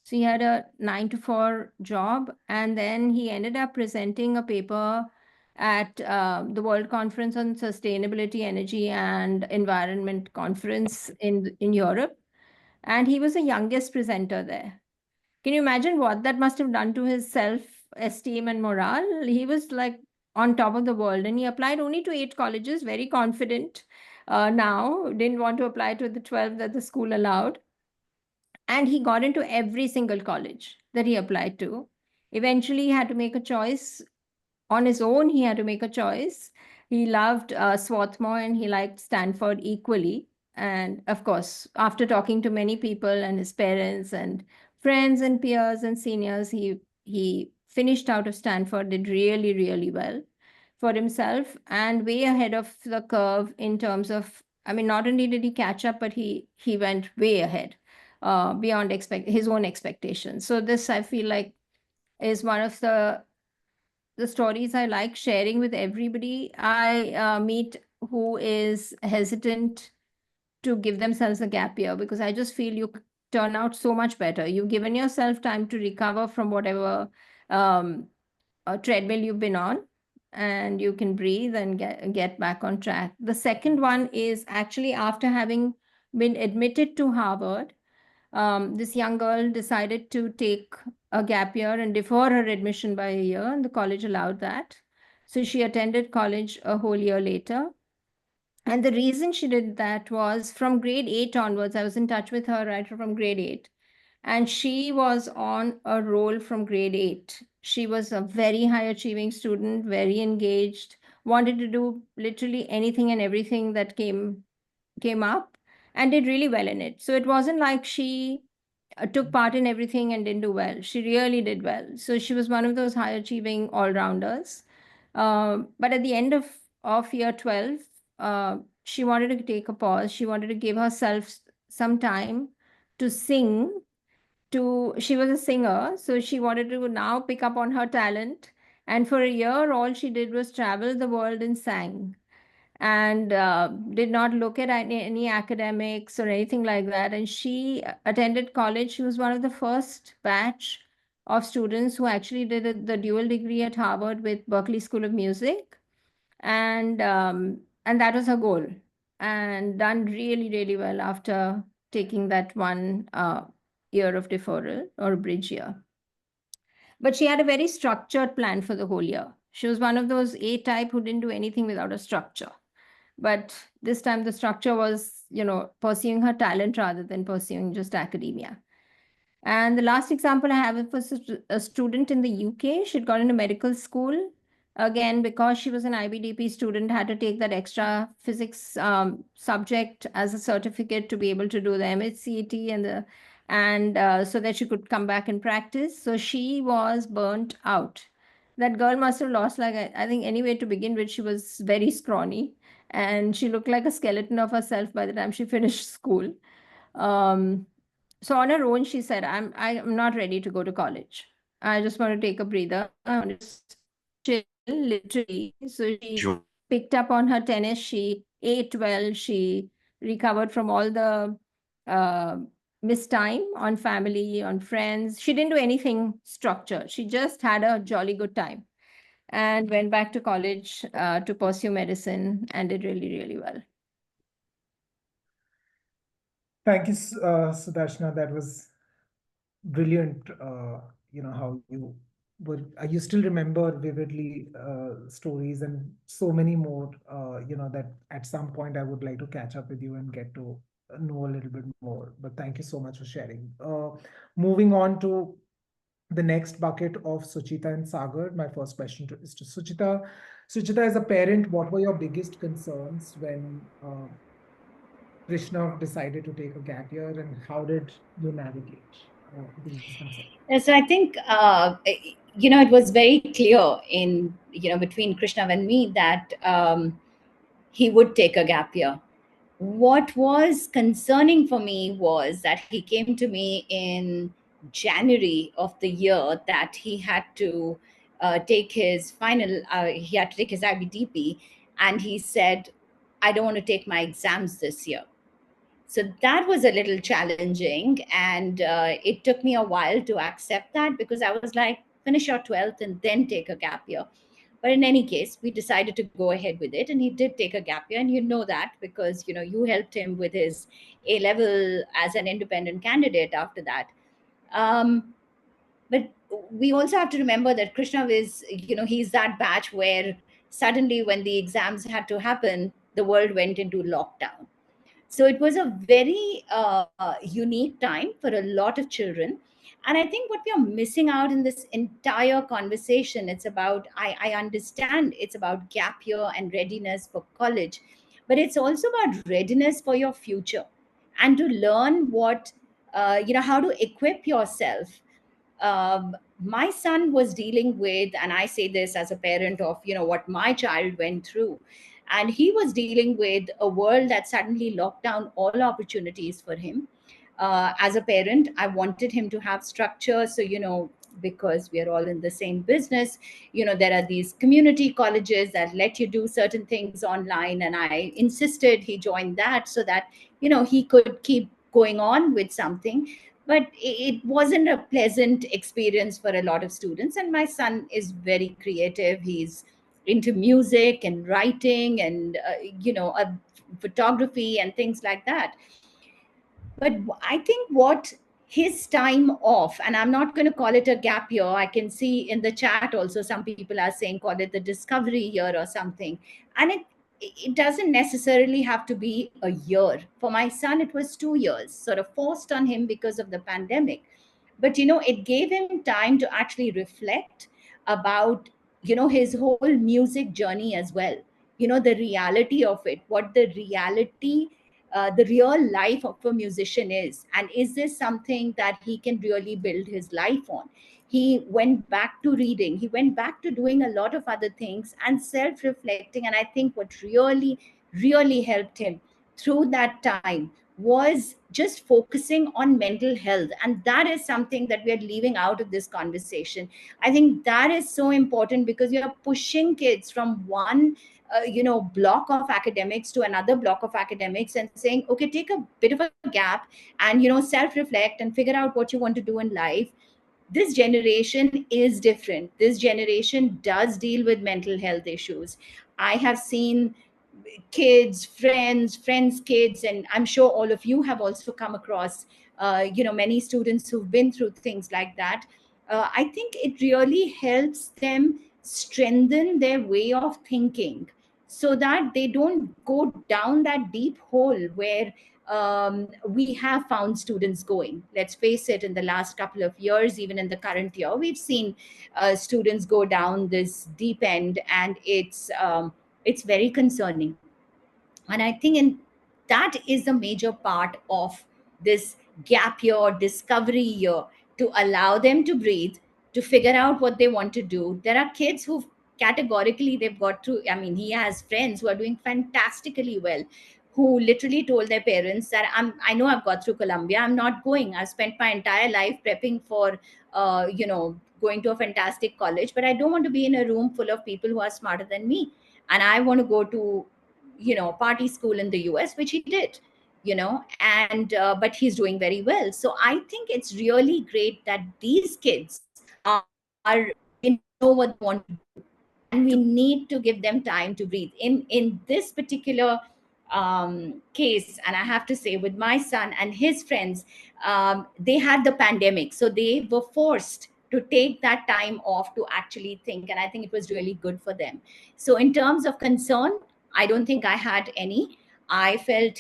So he had a 9 to 4 job. And then he ended up presenting a paper at the World Conference on Sustainability, Energy and Environment Conference in Europe. And he was the youngest presenter there. Can you imagine what that must have done to his self-esteem and morale? He was like on top of the world, and he applied only to 8 colleges, very confident now, didn't want to apply to the 12 that the school allowed. And he got into every single college that he applied to. Eventually, he had to make a choice on his own. He had to make a choice. He loved Swarthmore and he liked Stanford equally. And of course, after talking to many people and his parents and friends and peers and seniors, he finished out of Stanford, did really, really well for himself and way ahead of the curve in terms of, I mean, not only did he catch up, but he went way ahead, beyond his own expectations. So this, I feel like, is one of the stories I like sharing with everybody I meet who is hesitant to give themselves a gap year, because I just feel you turn out so much better. You've given yourself time to recover from whatever treadmill you've been on, and you can breathe and get back on track. The second one is actually after having been admitted to Harvard. This young girl decided to take a gap year and defer her admission by a year, and the college allowed that. So she attended college a whole year later. And the reason she did that was from grade 8 onwards. I was in touch with her right from grade 8. And she was on a roll from grade 8. She was a very high achieving student, very engaged, wanted to do literally anything and everything that came up, and did really well in it. So it wasn't like she took part in everything and didn't do well. She really did well. So she was one of those high achieving all-rounders. But at the end of year 12, she wanted to take a pause. She wanted to give herself some time to sing. She was a singer, so she wanted to now pick up on her talent. And for a year, all she did was travel the world and sang, and did not look at any academics or anything like that. And she attended college. She was one of the first batch of students who actually did the dual degree at Harvard with Berklee School of Music, and that was her goal, and done really, really well after taking that one year of deferral or bridge year. But she had a very structured plan for the whole year. She was one of those A type who didn't do anything without a structure. But this time the structure was, pursuing her talent rather than pursuing just academia. And the last example I have was a student in the UK. She'd gone into medical school. Again, because she was an IBDP student, had to take that extra physics subject as a certificate to be able to do the MHCET and so that she could come back and practice. So she was burnt out. That girl must have lost, like, I think anyway, to begin with, she was very scrawny and she looked like a skeleton of herself by the time she finished school. So on her own, she said, I'm not ready to go to college. I just want to take a breather. I want to just chill, literally. So she Sure. picked up on her tennis. She ate well. She recovered from all the missed time on family, on friends. She didn't do anything structured. She just had a jolly good time and went back to college to pursue medicine and did really, really well. Thank you, Sudarshana. That was brilliant. How you still remember vividly stories and so many more, that at some point I would like to catch up with you and get to know a little bit more. But thank you so much for sharing. Moving on to the next bucket of Suchita and Sagar. My first question is to Suchita. Suchita, as a parent, what were your biggest concerns when Krishna decided to take a gap year, and how did you navigate these concerns? So I think it was very clear in between Krishna and me that he would take a gap year. What was concerning for me was that he came to me in January of the year that he had to take his final, he had to take his IBDP, and he said, I don't want to take my exams this year. So that was a little challenging, and it took me a while to accept that, because I was like, finish your 12th and then take a gap year. But in any case, we decided to go ahead with it, and he did take a gap year. And you know that because you helped him with his A level as an independent candidate after that. But we also have to remember that Krishna is, he's that batch where suddenly when the exams had to happen, the world went into lockdown. So it was a very unique time for a lot of children. And I think what we are missing out in this entire conversation, it's about, I understand it's about gap year and readiness for college, but it's also about readiness for your future and to learn how to equip yourself. My son was dealing with, and I say this as a parent of, what my child went through. And he was dealing with a world that suddenly locked down all opportunities for him. As a parent, I wanted him to have structure. So, because we are all in the same business, there are these community colleges that let you do certain things online. And I insisted he join that so that, he could keep going on with something. But it wasn't a pleasant experience for a lot of students. And my son is very creative. He's into music and writing and photography and things like that. But I think what his time off, and I'm not going to call it a gap year, I can see in the chat also some people are saying call it the discovery year or something. And it doesn't necessarily have to be a year. For my son, it was 2 years, sort of forced on him because of the pandemic. But it gave him time to actually reflect about his whole music journey as well. The reality of it, what the reality, the real life of a musician is, and is this something that he can really build his life on. He went back to reading, he went back to doing a lot of other things and self reflecting. And I think what really helped him through that time was just focusing on mental health. And that is something that we are leaving out of this conversation. I think that is so important, because you're pushing kids from one block of academics to another block of academics, and saying, okay, take a bit of a gap and self reflect and figure out what you want to do in life. This generation is different. This generation does deal with mental health issues. I have seen kids, friends kids, and I'm sure all of you have also come across many students who've been through things like that. I think it really helps them strengthen their way of thinking, so that they don't go down that deep hole where we have found students going. Let's face it, in the last couple of years, even in the current year, we've seen students go down this deep end, and it's very concerning. And I think that is a major part of this gap year, discovery year, to allow them to breathe, to figure out what they want to do. There are kids who categorically they've got through. I mean, he has friends who are doing fantastically well, who literally told their parents that I know I've got through Columbia, I'm not going. I've spent my entire life prepping for going to a fantastic college, but I don't want to be in a room full of people who are smarter than me. And I want to go to party school in the US, which he did, and but he's doing very well. So I think it's really great that these kids are know what they want to do, and we need to give them time to breathe. In this particular case, and I have to say, with my son and his friends, they had the pandemic, so they were forced to take that time off to actually think, and I think it was really good for them. So in terms of concern, I don't think I had any. I felt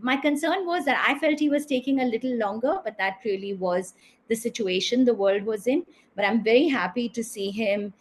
my concern was that I felt he was taking a little longer, but that really was the situation the world was in. But I'm very happy to see him,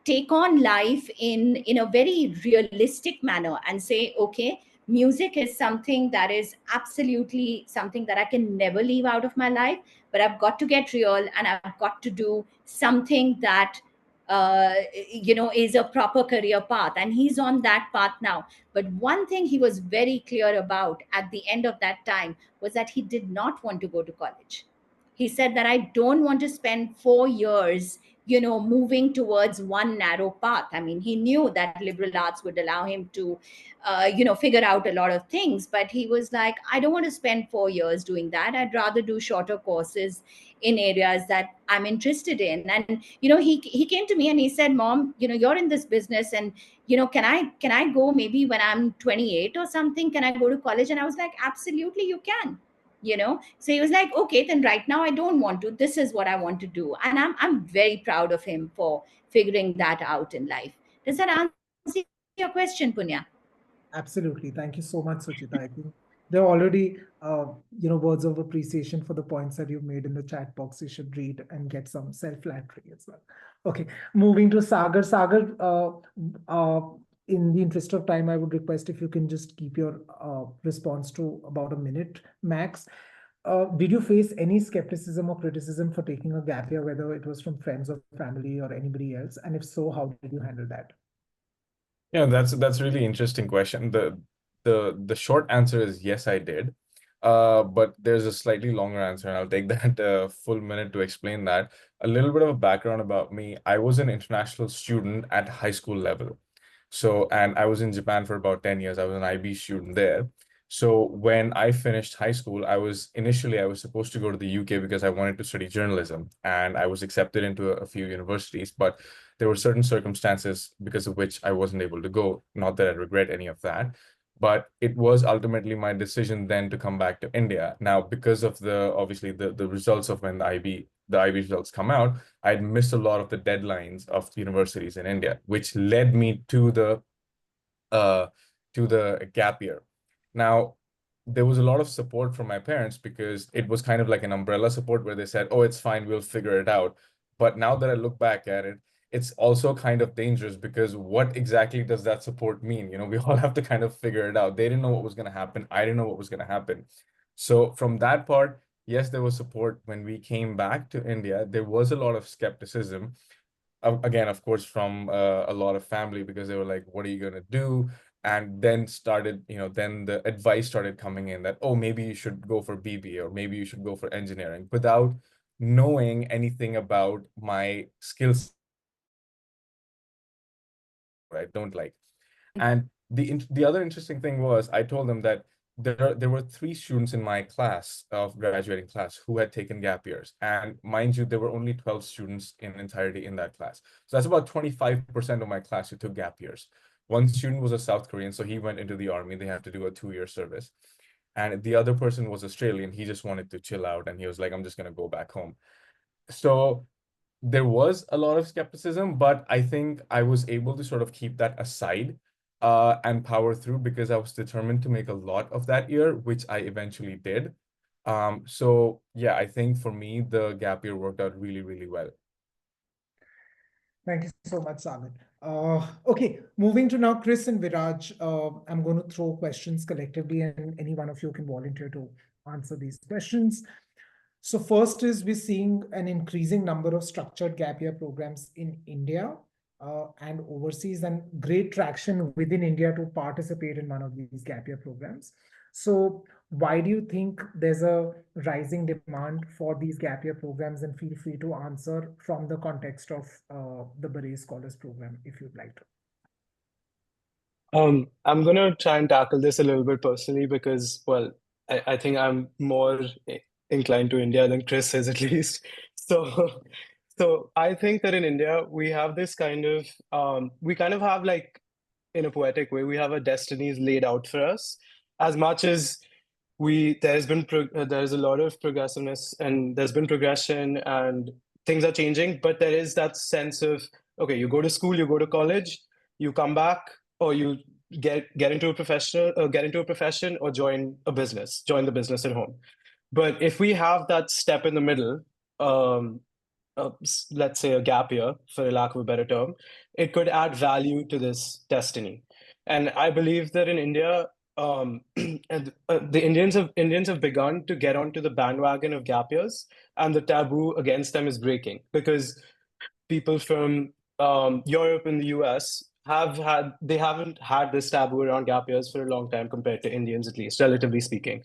take on life in a very realistic manner, and say, okay, music is something that is absolutely something that I can never leave out of my life, but I've got to get real, and I've got to do something that is a proper career path. And he's on that path now. But one thing he was very clear about at the end of that time was that he did not want to go to college. He said that I don't want to spend 4 years moving towards one narrow path. I mean, he knew that liberal arts would allow him to figure out a lot of things, but he was like, I don't want to spend 4 years doing that. I'd rather do shorter courses in areas that I'm interested in. And he came to me and he said, Mom, you're in this business, and can I go maybe when I'm 28 or something? Can I go to college? And I was like, absolutely, you can. So he was like, okay, then right now I don't want to. This is what I want to do. And I'm very proud of him for figuring that out in life. Does that answer your question, Punya? Absolutely. Thank you so much, Suchita. I think there are already, words of appreciation for the points that you've made in the chat box. You should read and get some self-flattery as well. Okay, moving to Sagar. Sagar, in the interest of time, I would request if you can just keep your response to about a minute max. Did you face any skepticism or criticism for taking a gap year, whether it was from friends or family or anybody else? And if so, how did you handle that? Yeah, that's a really interesting question. The short answer is yes, I did. But there's a slightly longer answer, and I'll take that full minute to explain that. A little bit of a background about me. I was an international student at high school level. So, and I was in Japan for about 10 years. I was an IB student there. So when I finished high school, I was supposed to go to the UK because I wanted to study journalism, and I was accepted into a few universities, but there were certain circumstances because of which I wasn't able to go. Not that I regret any of that, but it was ultimately my decision then to come back to India. Now, because of obviously the results of when the IB the IB results come out, I'd missed a lot of the deadlines of universities in India, which led me to the gap year. Now, there was a lot of support from my parents because it was kind of like an umbrella support where they said, oh, it's fine, we'll figure it out. But now that I look back at it, it's also kind of dangerous because what exactly does that support mean? You know, we all have to kind of figure it out. They didn't know what was going to happen. I didn't know what was going to happen. So from that part, yes, there was support. When we came back to India, there was a lot of skepticism. Again, of course, from a lot of family, because they were like, what are you going to do? And then then the advice started coming in that, oh, maybe you should go for BBA or maybe you should go for engineering, without knowing anything about my skills I don't like. And the other interesting thing was, I told them that there were 3 students in my class of graduating class who had taken gap years. And mind you, there were only 12 students in entirety in that class. So that's about 25% of my class who took gap years. One student was a South Korean, so he went into the army. They have to do a 2-year service. And the other person was Australian. He just wanted to chill out. And he was like, I'm just going to go back home. So there was a lot of skepticism, but I think I was able to sort of keep that aside and power through, because I was determined to make a lot of that year, which I eventually did. So yeah, I think for me, the gap year worked out really, really well. Thank you so much, Samit. Okay, moving to now Chris and Viraj. I'm going to throw questions collectively, and any one of you can volunteer to answer these questions. So first is, we're seeing an increasing number of structured gap year programs in India and overseas, and great traction within India to participate in one of these gap year programs. So why do you think there's a rising demand for these gap year programs? And feel free to answer from the context of the Beret Scholars Program, if you'd like to. I'm gonna try and tackle this a little bit personally because, well, I think I'm more inclined to India than Chris is, at least. So I think that in India we have this kind of we kind of have, like, in a poetic way, we have our destinies laid out for us. As much as there's a lot of progressiveness and there's been progression and things are changing, but there is that sense of, okay, you go to school, you go to college, you come back, or you get into a profession, or join the business at home. But if we have that step in the middle, let's say a gap year, for lack of a better term, it could add value to this destiny. And I believe that in India, and the Indians have begun to get onto the bandwagon of gap years, and the taboo against them is breaking, because people from Europe and the US haven't had this taboo around gap years for a long time, compared to Indians, at least relatively speaking.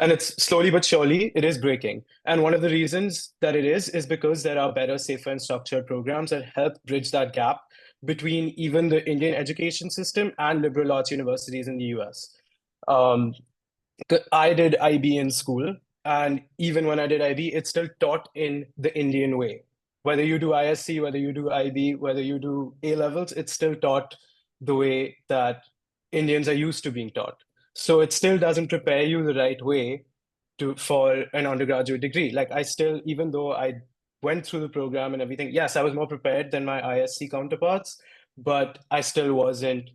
And it's slowly but surely it is breaking. And one of the reasons that it is because there are better, safer, and structured programs that help bridge that gap between even the Indian education system and liberal arts universities in the US. I did IB in school, and even when I did IB, it's still taught in the Indian way. Whether you do ISC, whether you do IB, whether you do A levels, it's still taught the way that Indians are used to being taught. So it still doesn't prepare you the right way for an undergraduate degree. Like, I still, even though I went through the program and everything, yes, I was more prepared than my ISC counterparts, but I still wasn't.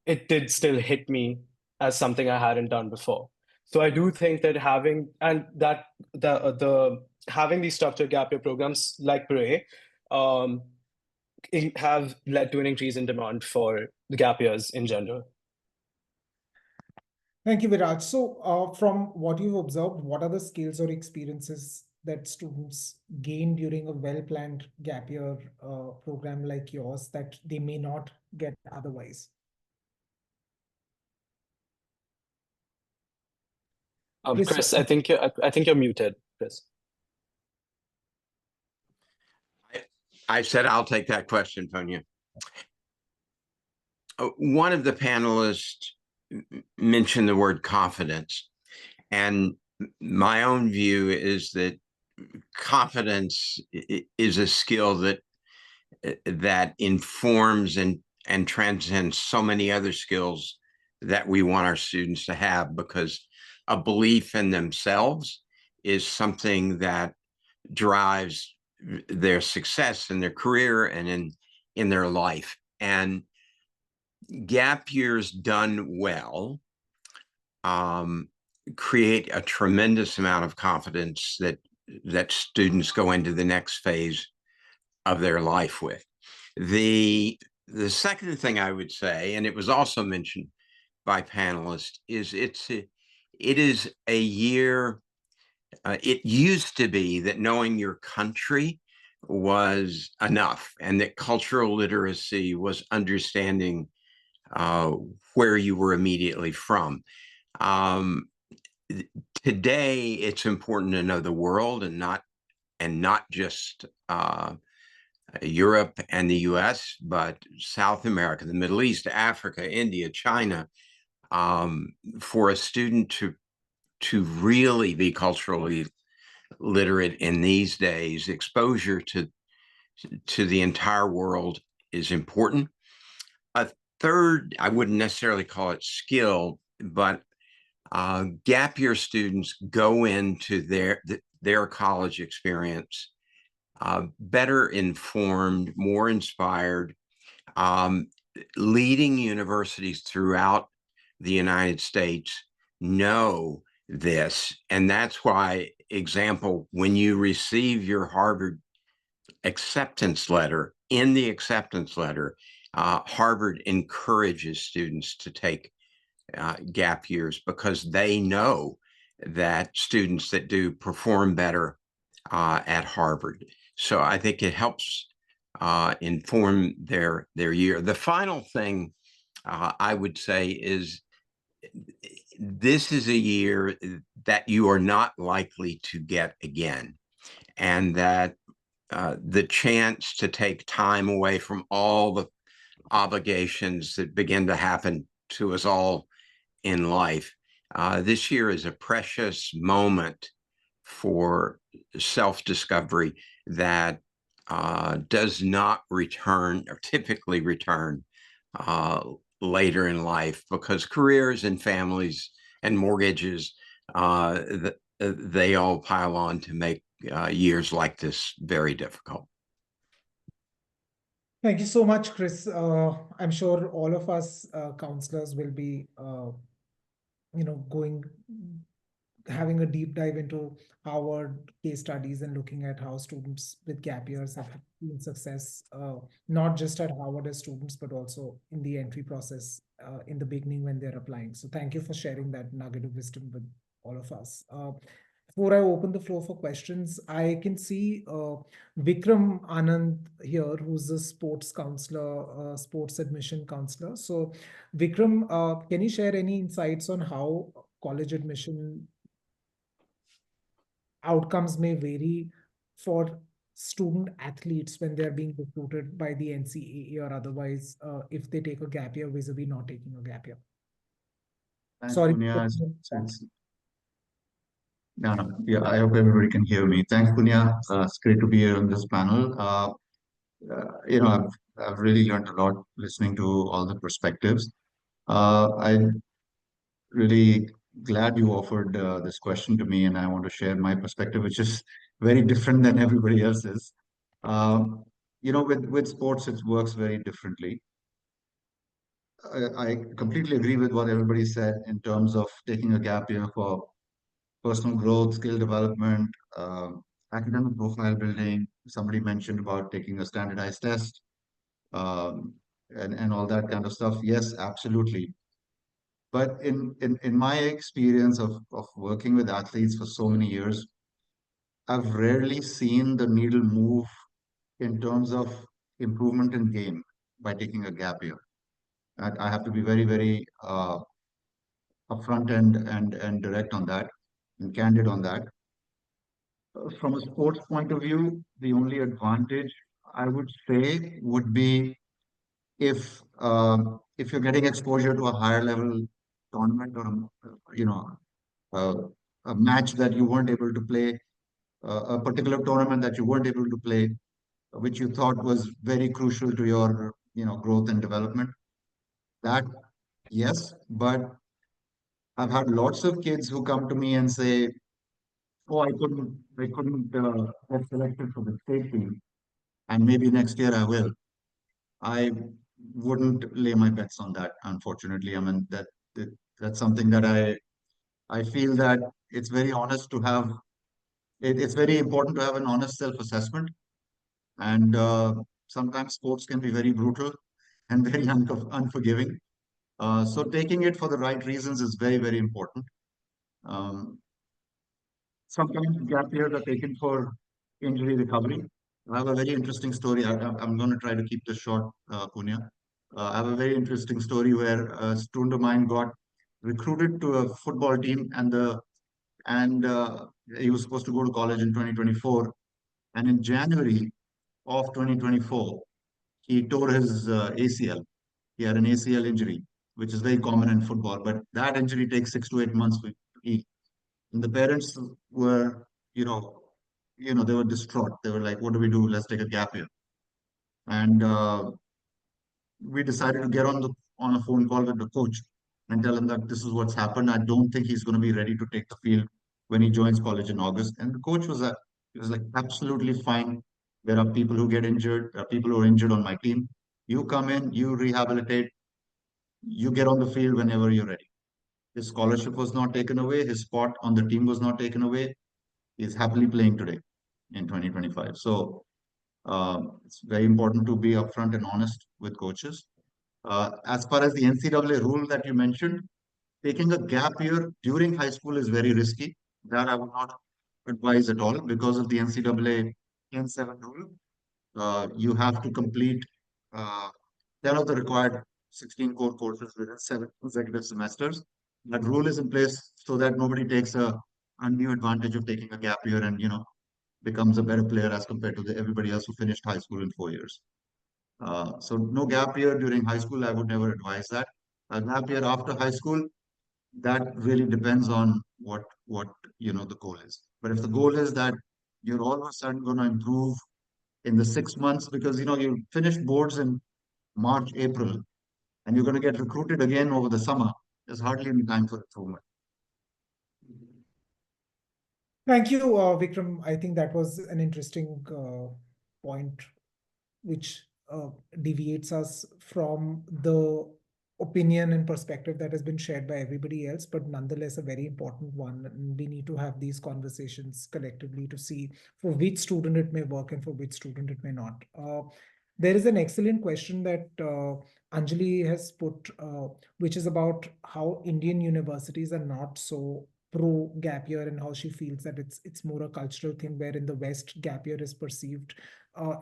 It did still hit me as something I hadn't done before. So I do think that having these structured gap year programs like Beret have led to an increase in demand for the gap years in general. Thank you, Viraj. So from what you've observed, what are the skills or experiences that students gain during a well-planned gap year program like yours that they may not get otherwise? Chris, I think you're muted, Chris. I said I'll take that question, Ponya. One of the panelists mentioned the word confidence, and my own view is that confidence is a skill that informs and transcends so many other skills that we want our students to have, because a belief in themselves is something that drives their success in their career and in their life. And gap years done well create a tremendous amount of confidence that students go into the next phase of their life with. The second thing I would say, and it was also mentioned by panelists, is it is a year. It used to be that knowing your country was enough, and that cultural literacy was understanding where you were immediately from. Today, it's important to know the world and not just Europe and the US, but South America, the Middle East, Africa, India, China. For a student to really be culturally literate in these days, exposure to the entire world is important. A third, I wouldn't necessarily call it skill, but gap year students go into their college experience better informed, more inspired. Leading universities throughout the United States know this, and that's why, example, when you receive your Harvard acceptance letter, in the acceptance letter, Harvard encourages students to take gap years because they know that students that do perform better at Harvard. So I think it helps inform their year. The final thing I would say is this is a year that you are not likely to get again, and that the chance to take time away from all the obligations that begin to happen to us all in life. This year is a precious moment for self-discovery that does not return or typically return later in life, because careers and families and mortgages, they all pile on to make years like this very difficult. Thank you so much, Chris. I'm sure all of us counselors will be, having a deep dive into Harvard case studies and looking at how students with gap years have seen success, not just at Harvard as students, but also in the entry process in the beginning when they're applying. So thank you for sharing that nugget of wisdom with all of us. Before I open the floor for questions, I can see Vikram Anand here, who's a sports counselor, sports admission counselor. So Vikram, can you share any insights on how college admission outcomes may vary for student athletes when they're being recruited by the NCAA or otherwise, if they take a gap year vis-a-vis not taking a gap year? Thanks, Sorry. Punya. Yeah, I hope everybody can hear me. Thanks, Punya. It's great to be here on this panel. I've really learned a lot listening to all the perspectives. I'm really glad you offered this question to me, and I want to share my perspective, which is very different than everybody else's. With sports, it works very differently. I completely agree with what everybody said in terms of taking a gap year for personal growth, skill development, academic profile building. Somebody mentioned about taking a standardized test, and all that kind of stuff. Yes, absolutely. But in my experience of working with athletes for so many years, I've rarely seen the needle move in terms of improvement in game by taking a gap year. And I have to be very, very upfront and direct on that and candid on that. From a sports point of view, the only advantage I would say would be if you're getting exposure to a higher level tournament, or uh, a match that you weren't able to play, a particular tournament that you weren't able to play, which you thought was very crucial to your growth and development. That, yes, but I've had lots of kids who come to me and say, oh, I couldn't get selected for the state team, and maybe next year I will. I wouldn't lay my bets on that, unfortunately. I mean, that's something that I feel that it's very honest to have. It's very important to have an honest self-assessment, and sometimes sports can be very brutal and very unforgiving. So taking it for the right reasons is very, very important. Um, Sometimes gap years are taken for injury recovery. I have a very interesting story. I'm going to try to keep this short, Punya. I have a very interesting story where a student of mine got recruited to a football team, and he was supposed to go to college in 2024. And in January of 2024, he tore his ACL. He had an ACL injury, which is very common in football, but that injury takes 6 to 8 months to heal. And the parents were, they were distraught. They were like, "What do we do? Let's take a gap year." And we decided to get on a phone call with the coach and tell him that this is what's happened. I don't think he's going to be ready to take the field when he joins college in August. And the coach he was like, "Absolutely fine. There are people who get injured. There are people who are injured on my team. You come in, you rehabilitate, you get on the field whenever you're ready." His scholarship was not taken away. His spot on the team was not taken away. He's happily playing today in 2025. So it's very important to be upfront and honest with coaches. As far as the NCAA rule that you mentioned, taking a gap year during high school is very risky. That I would not advise at all because of the NCAA N7 rule. You have to complete uh, 10 of the required 16 core courses within 7 consecutive semesters. That rule is in place so that nobody takes a undue advantage of taking a gap year and becomes a better player as compared to everybody else who finished high school in 4 years. So no gap year during high school. I would never advise that. A gap year after high school, that really depends on what the goal is. But if the goal is that you're all of a sudden going to improve in the 6 months because you finish boards in March, April, and you're going to get recruited again over the summer, there's hardly any time for improvement. Thank you, Vikram. I think that was an interesting point, which deviates us from the opinion and perspective that has been shared by everybody else, but nonetheless a very important one. And we need to have these conversations collectively to see for which student it may work and for which student it may not. There is an excellent question that Anjali has put, which is about how Indian universities are not so pro gap year and how she feels that it's more a cultural thing, where in the West gap year is perceived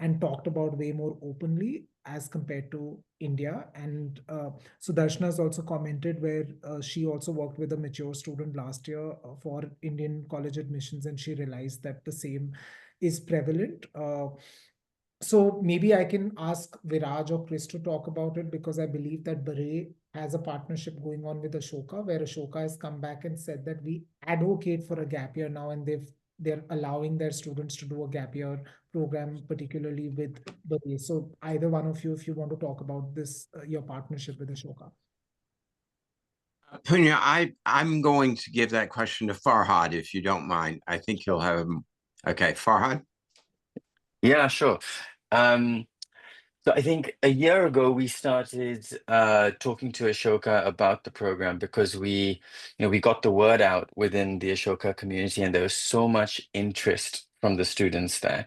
and talked about way more openly as compared to India. And Sudarshana has also commented where she also worked with a mature student last year for Indian college admissions, and she realized that the same is prevalent. So maybe I can ask Viraj or Chris to talk about it, because I believe that Beret has a partnership going on with Ashoka, where Ashoka has come back and said that we advocate for a gap year now, and they're allowing their students to do a gap year program, particularly with Beret. So either one of you, if you want to talk about this, your partnership with Ashoka. Punya, I'm going to give that question to Farhad, if you don't mind. I think you'll have him. Okay, Farhad. Yeah, sure. So I think a year ago we started talking to Ashoka about the program because we got the word out within the Ashoka community, and there was so much interest from the students there.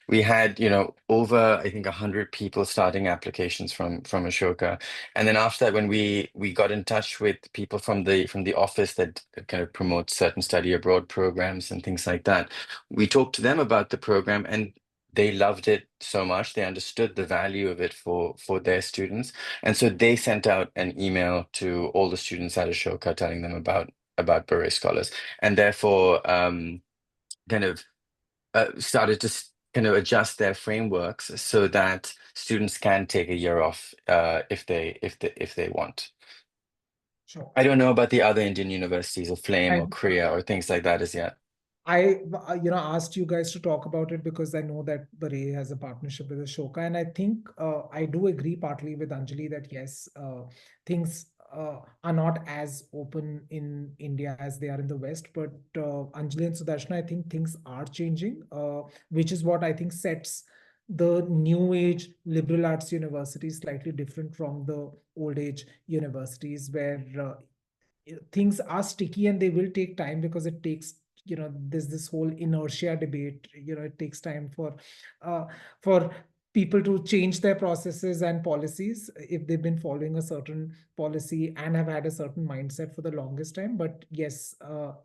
We had, over I think 100 people starting applications from Ashoka, and then after that, when we got in touch with people from the office that kind of promotes certain study abroad programs and things like that, we talked to them about the program, and they loved it so much. They understood the value of it for their students, and so they sent out an email to all the students at Ashoka telling them about Beret Scholars, and therefore kind of started to kind of adjust their frameworks so that students can take a year off if they want. Sure. I don't know about the other Indian universities or Flame or And Kriya or things like that as yet. I asked you guys to talk about it because I know that Beret has a partnership with Ashoka, and I think I do agree partly with Anjali that yes, things are not as open in India as they are in the West. But Anjali and Sudarshana, I think things are changing, which is what I think sets the new age liberal arts universities slightly different from the old age universities, where things are sticky and they will take time, because it takes, there's this whole inertia debate. It takes time uh, for people to change their processes and policies if they've been following a certain policy and have had a certain mindset for the longest time. But yes,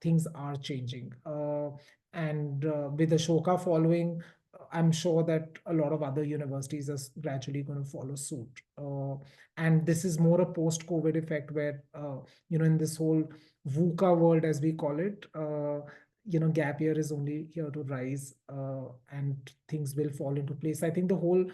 things are changing, and with Ashoka following, I'm sure that a lot of other universities are gradually going to follow suit. And this is more a post-COVID effect where, in this whole VUCA world, as we call it, gap year is only here to rise, and things will fall into place. I think the whole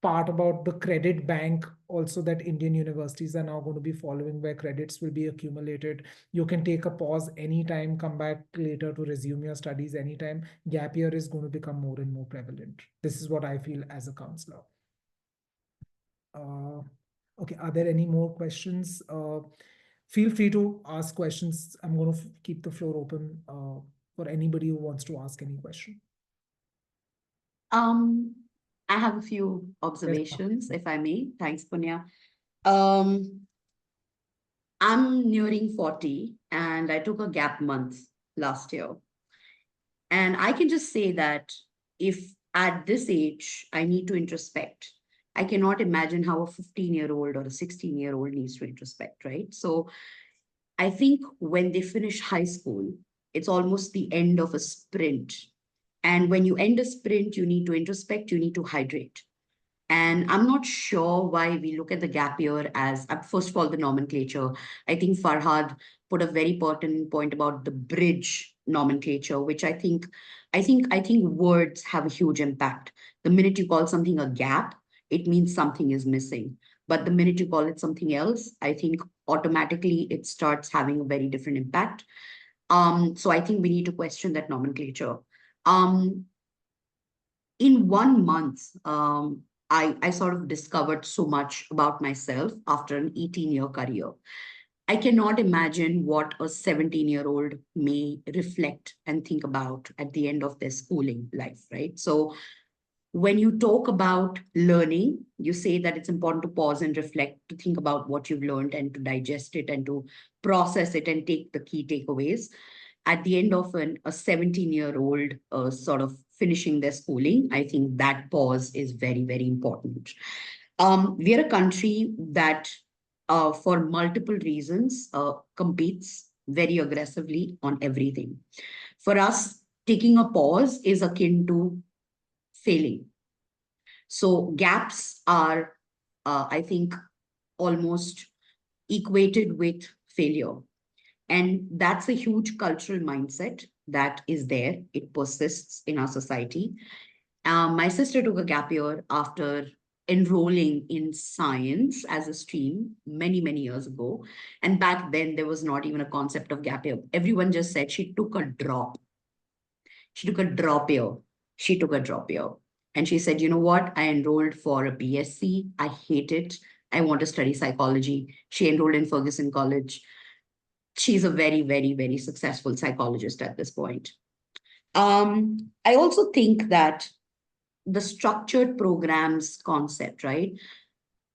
part about the credit bank also that Indian universities are now going to be following, where credits will be accumulated. You can take a pause anytime, come back later to resume your studies anytime. Gap year is going to become more and more prevalent. This is what I feel as a counselor. Okay, are there any more questions? Feel free to ask questions. I'm going to keep the floor open for anybody who wants to ask any question. I have a few observations, if I may. Thanks, Punya. I'm nearing 40 and I took a gap month last year. And I can just say that if at this age I need to introspect, I cannot imagine how a 15-year-old or a 16-year-old needs to introspect, right? So I think when they finish high school, it's almost the end of a sprint. And when you end a sprint, you need to introspect, you need to hydrate. And I'm not sure why we look at the gap year as, first of all, the nomenclature. I think Farhad put a very pertinent point about the bridge nomenclature, which I think words have a huge impact. The minute you call something a gap, it means something is missing. But the minute you call it something else, I think automatically it starts having a very different impact. So I think we need to question that nomenclature. In 1 month, I sort of discovered so much about myself after an 18-year career. I cannot imagine what a 17-year-old may reflect and think about at the end of their schooling life, right? So when you talk about learning, you say that it's important to pause and reflect, to think about what you've learned and to digest it and to process it and take the key takeaways. At the end of a 17-year-old sort of finishing their schooling, I think that pause is very, very important. We are a country that, for multiple reasons, competes very aggressively on everything. For us, taking a pause is akin to failing. So gaps are, I think, almost equated with failure. And that's a huge cultural mindset that is there. It persists in our society. My sister took a gap year after enrolling in science as a stream many, many years ago. And back then, there was not even a concept of gap year. Everyone just said she took a drop. She took a drop year. She took a drop year. And she said, you know what? I enrolled for a BSc. I hate it. I want to study psychology. She enrolled in Ferguson College. She's a very, very, very successful psychologist at this point. I also think that the structured programs concept, right?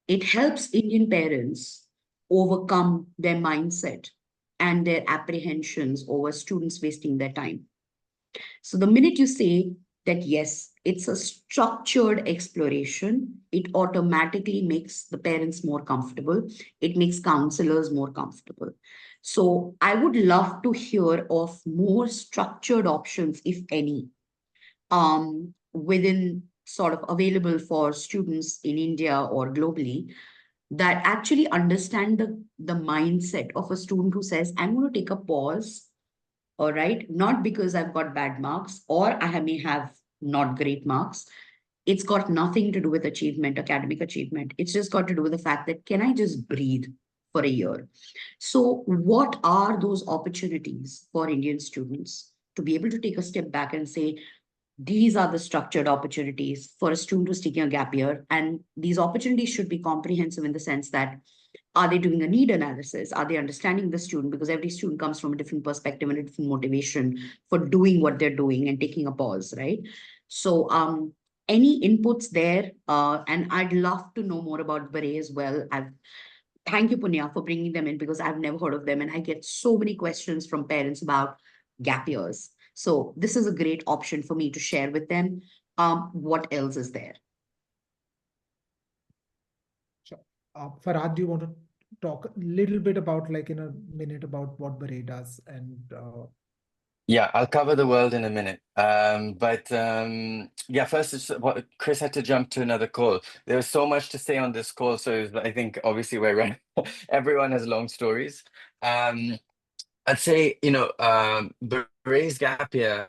It helps Indian parents overcome their mindset and their apprehensions over students wasting their time. So the minute you say that, yes, it's a structured exploration, it automatically makes the parents more comfortable. It makes counselors more comfortable. So I would love to hear of more structured options, if any, within sort of available for students in India or globally, that actually understand the mindset of a student who says, I'm going to take a pause. All right, not because I've got bad marks or I may have not great marks. It's got nothing to do with achievement, academic achievement. It's just got to do with the fact that, can I just breathe for a year? So what are those opportunities for Indian students to be able to take a step back and say, these are the structured opportunities for a student who's taking a gap year. And these opportunities should be comprehensive in the sense that Are they doing a need analysis? Are they understanding the student? Because every student comes from a different perspective and a different motivation for doing what they're doing and taking a pause, right? So any inputs there? And I'd love to know more about Beret as well. Thank you, Punya, for bringing them in because I've never heard of them. And I get so many questions from parents about gap years. So this is a great option for me to share with them. What else is there? Sure. Farhad, do you want to talk a little bit about, like, in a minute, about what Beret does? And Yeah, I'll cover the world in a minute. Yeah, first, what Chris had to jump to another call. There was so much to say on this call, so I think obviously we're right. Everyone has long stories. I'd say, Beret's gap year,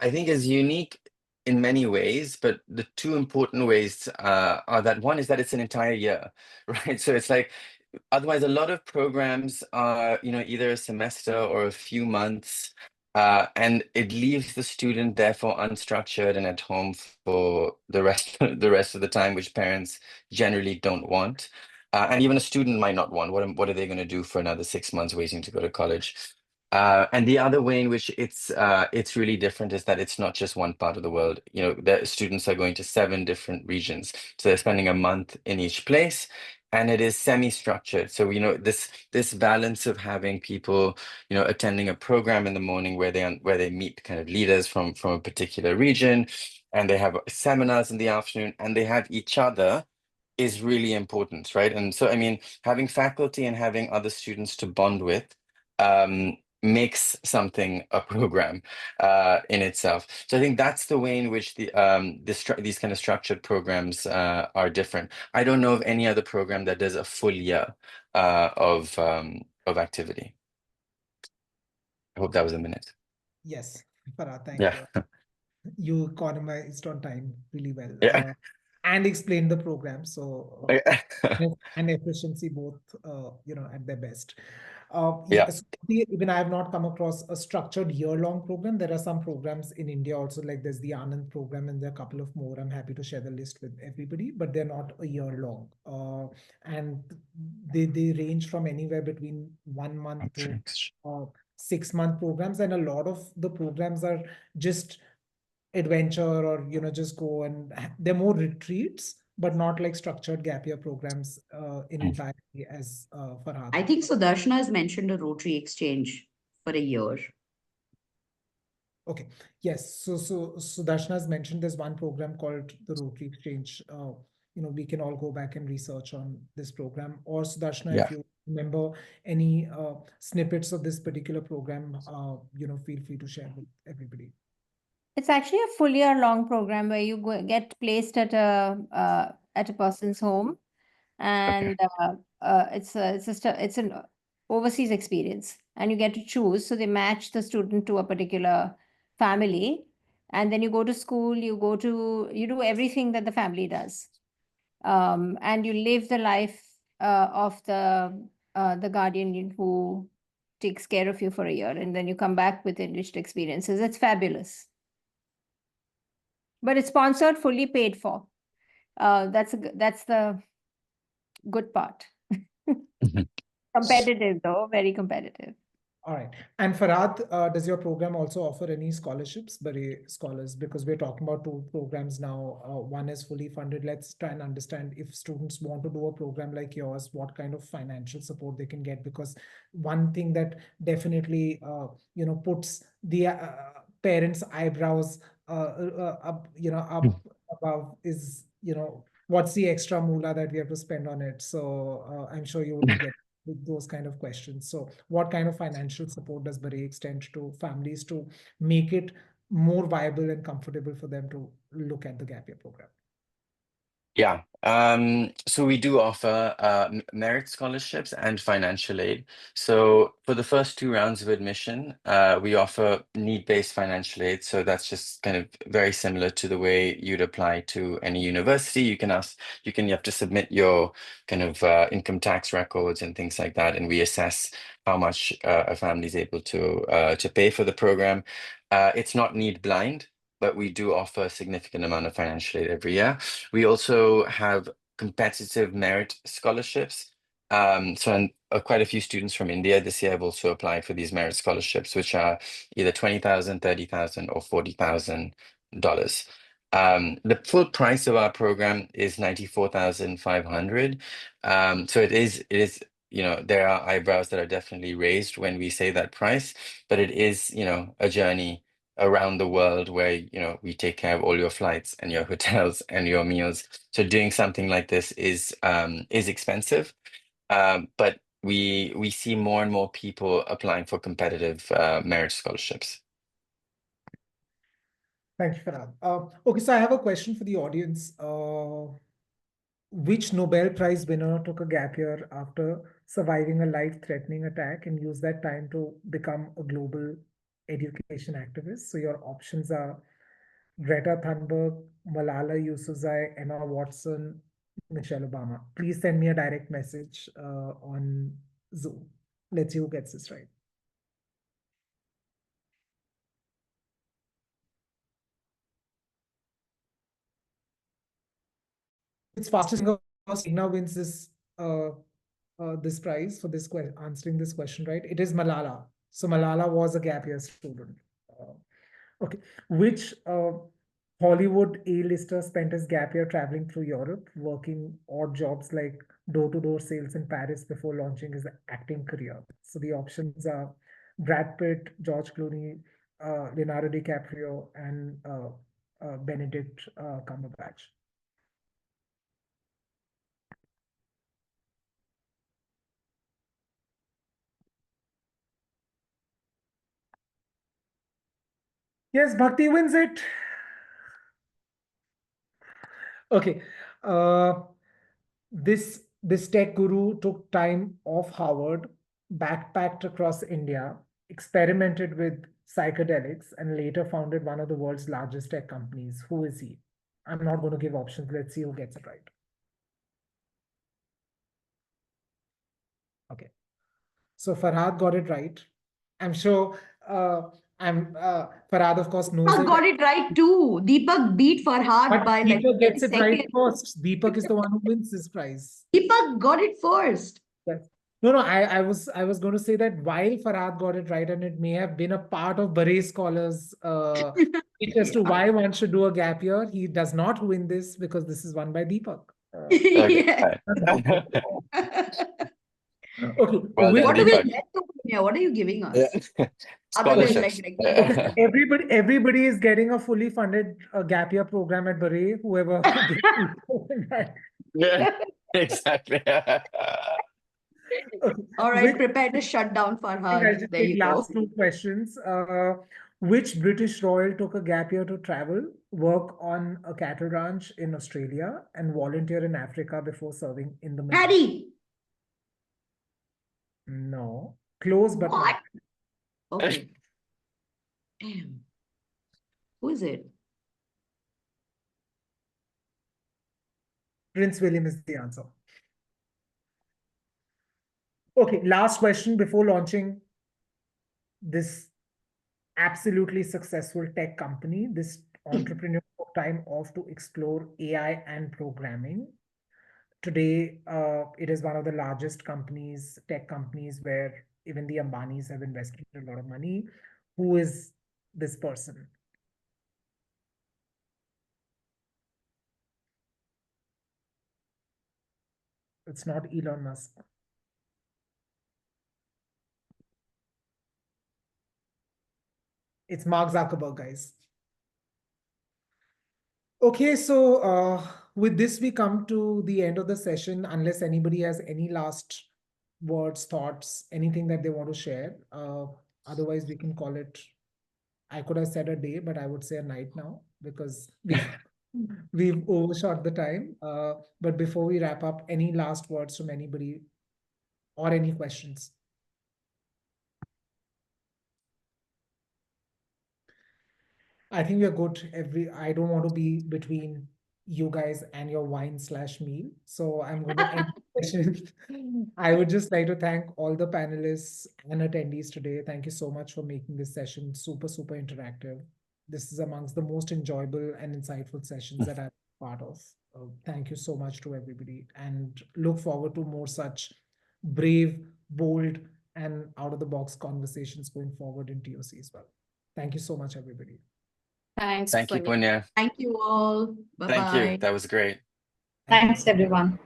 I think, is unique in many ways, but the two important ways are that one is that it's an entire year, right? So it's like, otherwise, a lot of programs are, either a semester or a few months, and it leaves the student therefore unstructured and at home for the rest of the time, which parents generally don't want. And even a student might not want. What are they going to do for another 6 months waiting to go to college? And the other way in which it's really different is that it's not just one part of the world. The students are going to 7 different regions, so they're spending a month in each place, and it is semi-structured. So this balance of having people attending a program in the morning where they meet kind of leaders from a particular region, and they have seminars in the afternoon, and they have each other, is really important, right? And so, I mean, having faculty and having other students to bond with makes something a program in itself. So I think that's the way in which these kind of structured programs are different. I don't know of any other program that does a full year of activity. I hope that was a minute. yes, Farhad, thank Yeah. you. You economized on time really well, Yeah. and explained the program. So and efficiency both, at their best. Yeah. Yes, even I have not come across a structured year-long program. There are some programs in India also, like there's the Anand program, and there are a couple of more. I'm happy to share the list with everybody, but they're not a year long. And they range from anywhere between 1 month to 6 month programs, and a lot of the programs are just adventure, or just go, and they're more retreats, but not like structured gap year programs in entirety, as Farhad. I think Sudarshana has mentioned a Rotary exchange for a year. Okay. Yes. So Darshana has mentioned there's one program called the Rotary Exchange. We can all go back and research on this program. Or Sudarshana, if Yeah. you remember any snippets of this particular program, feel free to share with everybody. It's actually a full year long program where you get placed at a person's home, and it's an overseas experience, and you get to choose. So they match the student to a particular family, and then you go to school. You do everything that the family does, and you live the life of the guardian who takes care of you for a year, and then you come back with enriched experiences. It's fabulous. But it's sponsored, fully paid for. That's the good part. Competitive though, very competitive. All right. And Farhad, does your program also offer any scholarships, Beret scholars? Because we're talking about 2 programs now. One is fully funded. Let's try and understand, if students want to do a program like yours, what kind of financial support they can get. Because one thing that definitely, puts the parents' eyebrows, up, up above is, what's the extra moolah that we have to spend on it? So I'm sure you would get with those kind of questions. So what kind of financial support does Beret extend to families to make it more viable and comfortable for them to look at the gap year program? Yeah. So we do offer merit scholarships and financial aid. So for the first 2 rounds of admission, we offer need-based financial aid. So that's just kind of very similar to the way you'd apply to any university. You have to submit your kind of income tax records and things like that, and we assess how much a family is able to pay for the program. It's not need blind, but we do offer a significant amount of financial aid every year. We also have competitive merit scholarships. Quite a few students from India this year have also applied for these merit scholarships, which are either 20,000, 30,000, or $40,000. The full price of our program is 94,500. So it is, there are eyebrows that are definitely raised when we say that price, but it is, a journey around the world where, we take care of all your flights and your hotels and your meals. So doing something like this is expensive. But we see more and more people applying for competitive merit scholarships. Thank you, Farhad. Okay, so I have a question for the audience. Which Nobel Prize winner took a gap year after surviving a life-threatening attack and used that time to become a global education activist? So your options are Greta Thunberg, Malala Yousafzai, Emma Watson, Michelle Obama. Please send me a direct message on Zoom. Let's see who gets this right. It's fastest now wins this prize for this answering this question right. It is Malala. So Malala was a gap year student. Okay, which Hollywood A-lister spent his gap year traveling through Europe, working odd jobs like door-to-door sales in Paris before launching his acting career. So the options are Brad Pitt, George Clooney, Leonardo DiCaprio, and Benedict Cumberbatch. Yes, Bhakti wins it. Okay. This tech guru took time off Harvard, backpacked across India, experimented with psychedelics, and later founded one of the world's largest tech companies. Who is he? I'm not going to give options. Let's see who gets it right. Okay. So Farhad got it right. I'm sure Farhad, of course, knows I it. got it right too. Deepak beat Farhad But by like Deepak gets 10 it right seconds. first. Deepak is the one who wins this prize. Deepak got it first. Yes. No, I was going to say that while Farhad got it right, and it may have been a part of Baret scholars as to why one should do a gap year, he does not win this because this is won by Deepak. Okay. Yeah. Okay. Well done, What do we Deepak. get over here? What are you giving us? Yeah. Other than like Scholarships. regular Everybody is getting a fully funded gap year program at Baret. Whoever gets it. Yeah, exactly. Okay. All right, prepare to shut down I'll Farhad. just There take you go. last two questions. Which British royal took a gap year to travel, work on a cattle ranch in Australia, and volunteer in Africa before serving in the Middle East? Harry. No. Close, but What? not. Okay. Damn. Who is it? Prince William is the answer. Okay, last question before launching this absolutely successful tech company. This entrepreneur took time off to explore AI and programming. Today, it is one of the largest companies, tech companies, where even the Ambanis have invested a lot of money. Who is this person? It's not Elon Musk. It's Mark Zuckerberg, guys. Okay, so with this, we come to the end of the session, unless anybody has any last words, thoughts, anything that they want to share. Otherwise, we can call it, I could have said a day, but I would say a night now because we've overshot the time. But before we wrap up, any last words from anybody or any questions? I think we're good. I don't want to be between you guys and your wine/meal. So I'm going to end the session. I would just like to thank all the panelists and attendees today. Thank you so much for making this session super, super interactive. This is amongst the most enjoyable and insightful sessions that I've been part of. Thank you so much to everybody and look forward to more such brave, bold, and out-of-the-box conversations going forward in TOC as well. Thank you so much, everybody. Thanks, Thank you, Punya. Punya. Thank you all. Thank you. Bye-bye. That was great. Thank you. Thanks, everyone.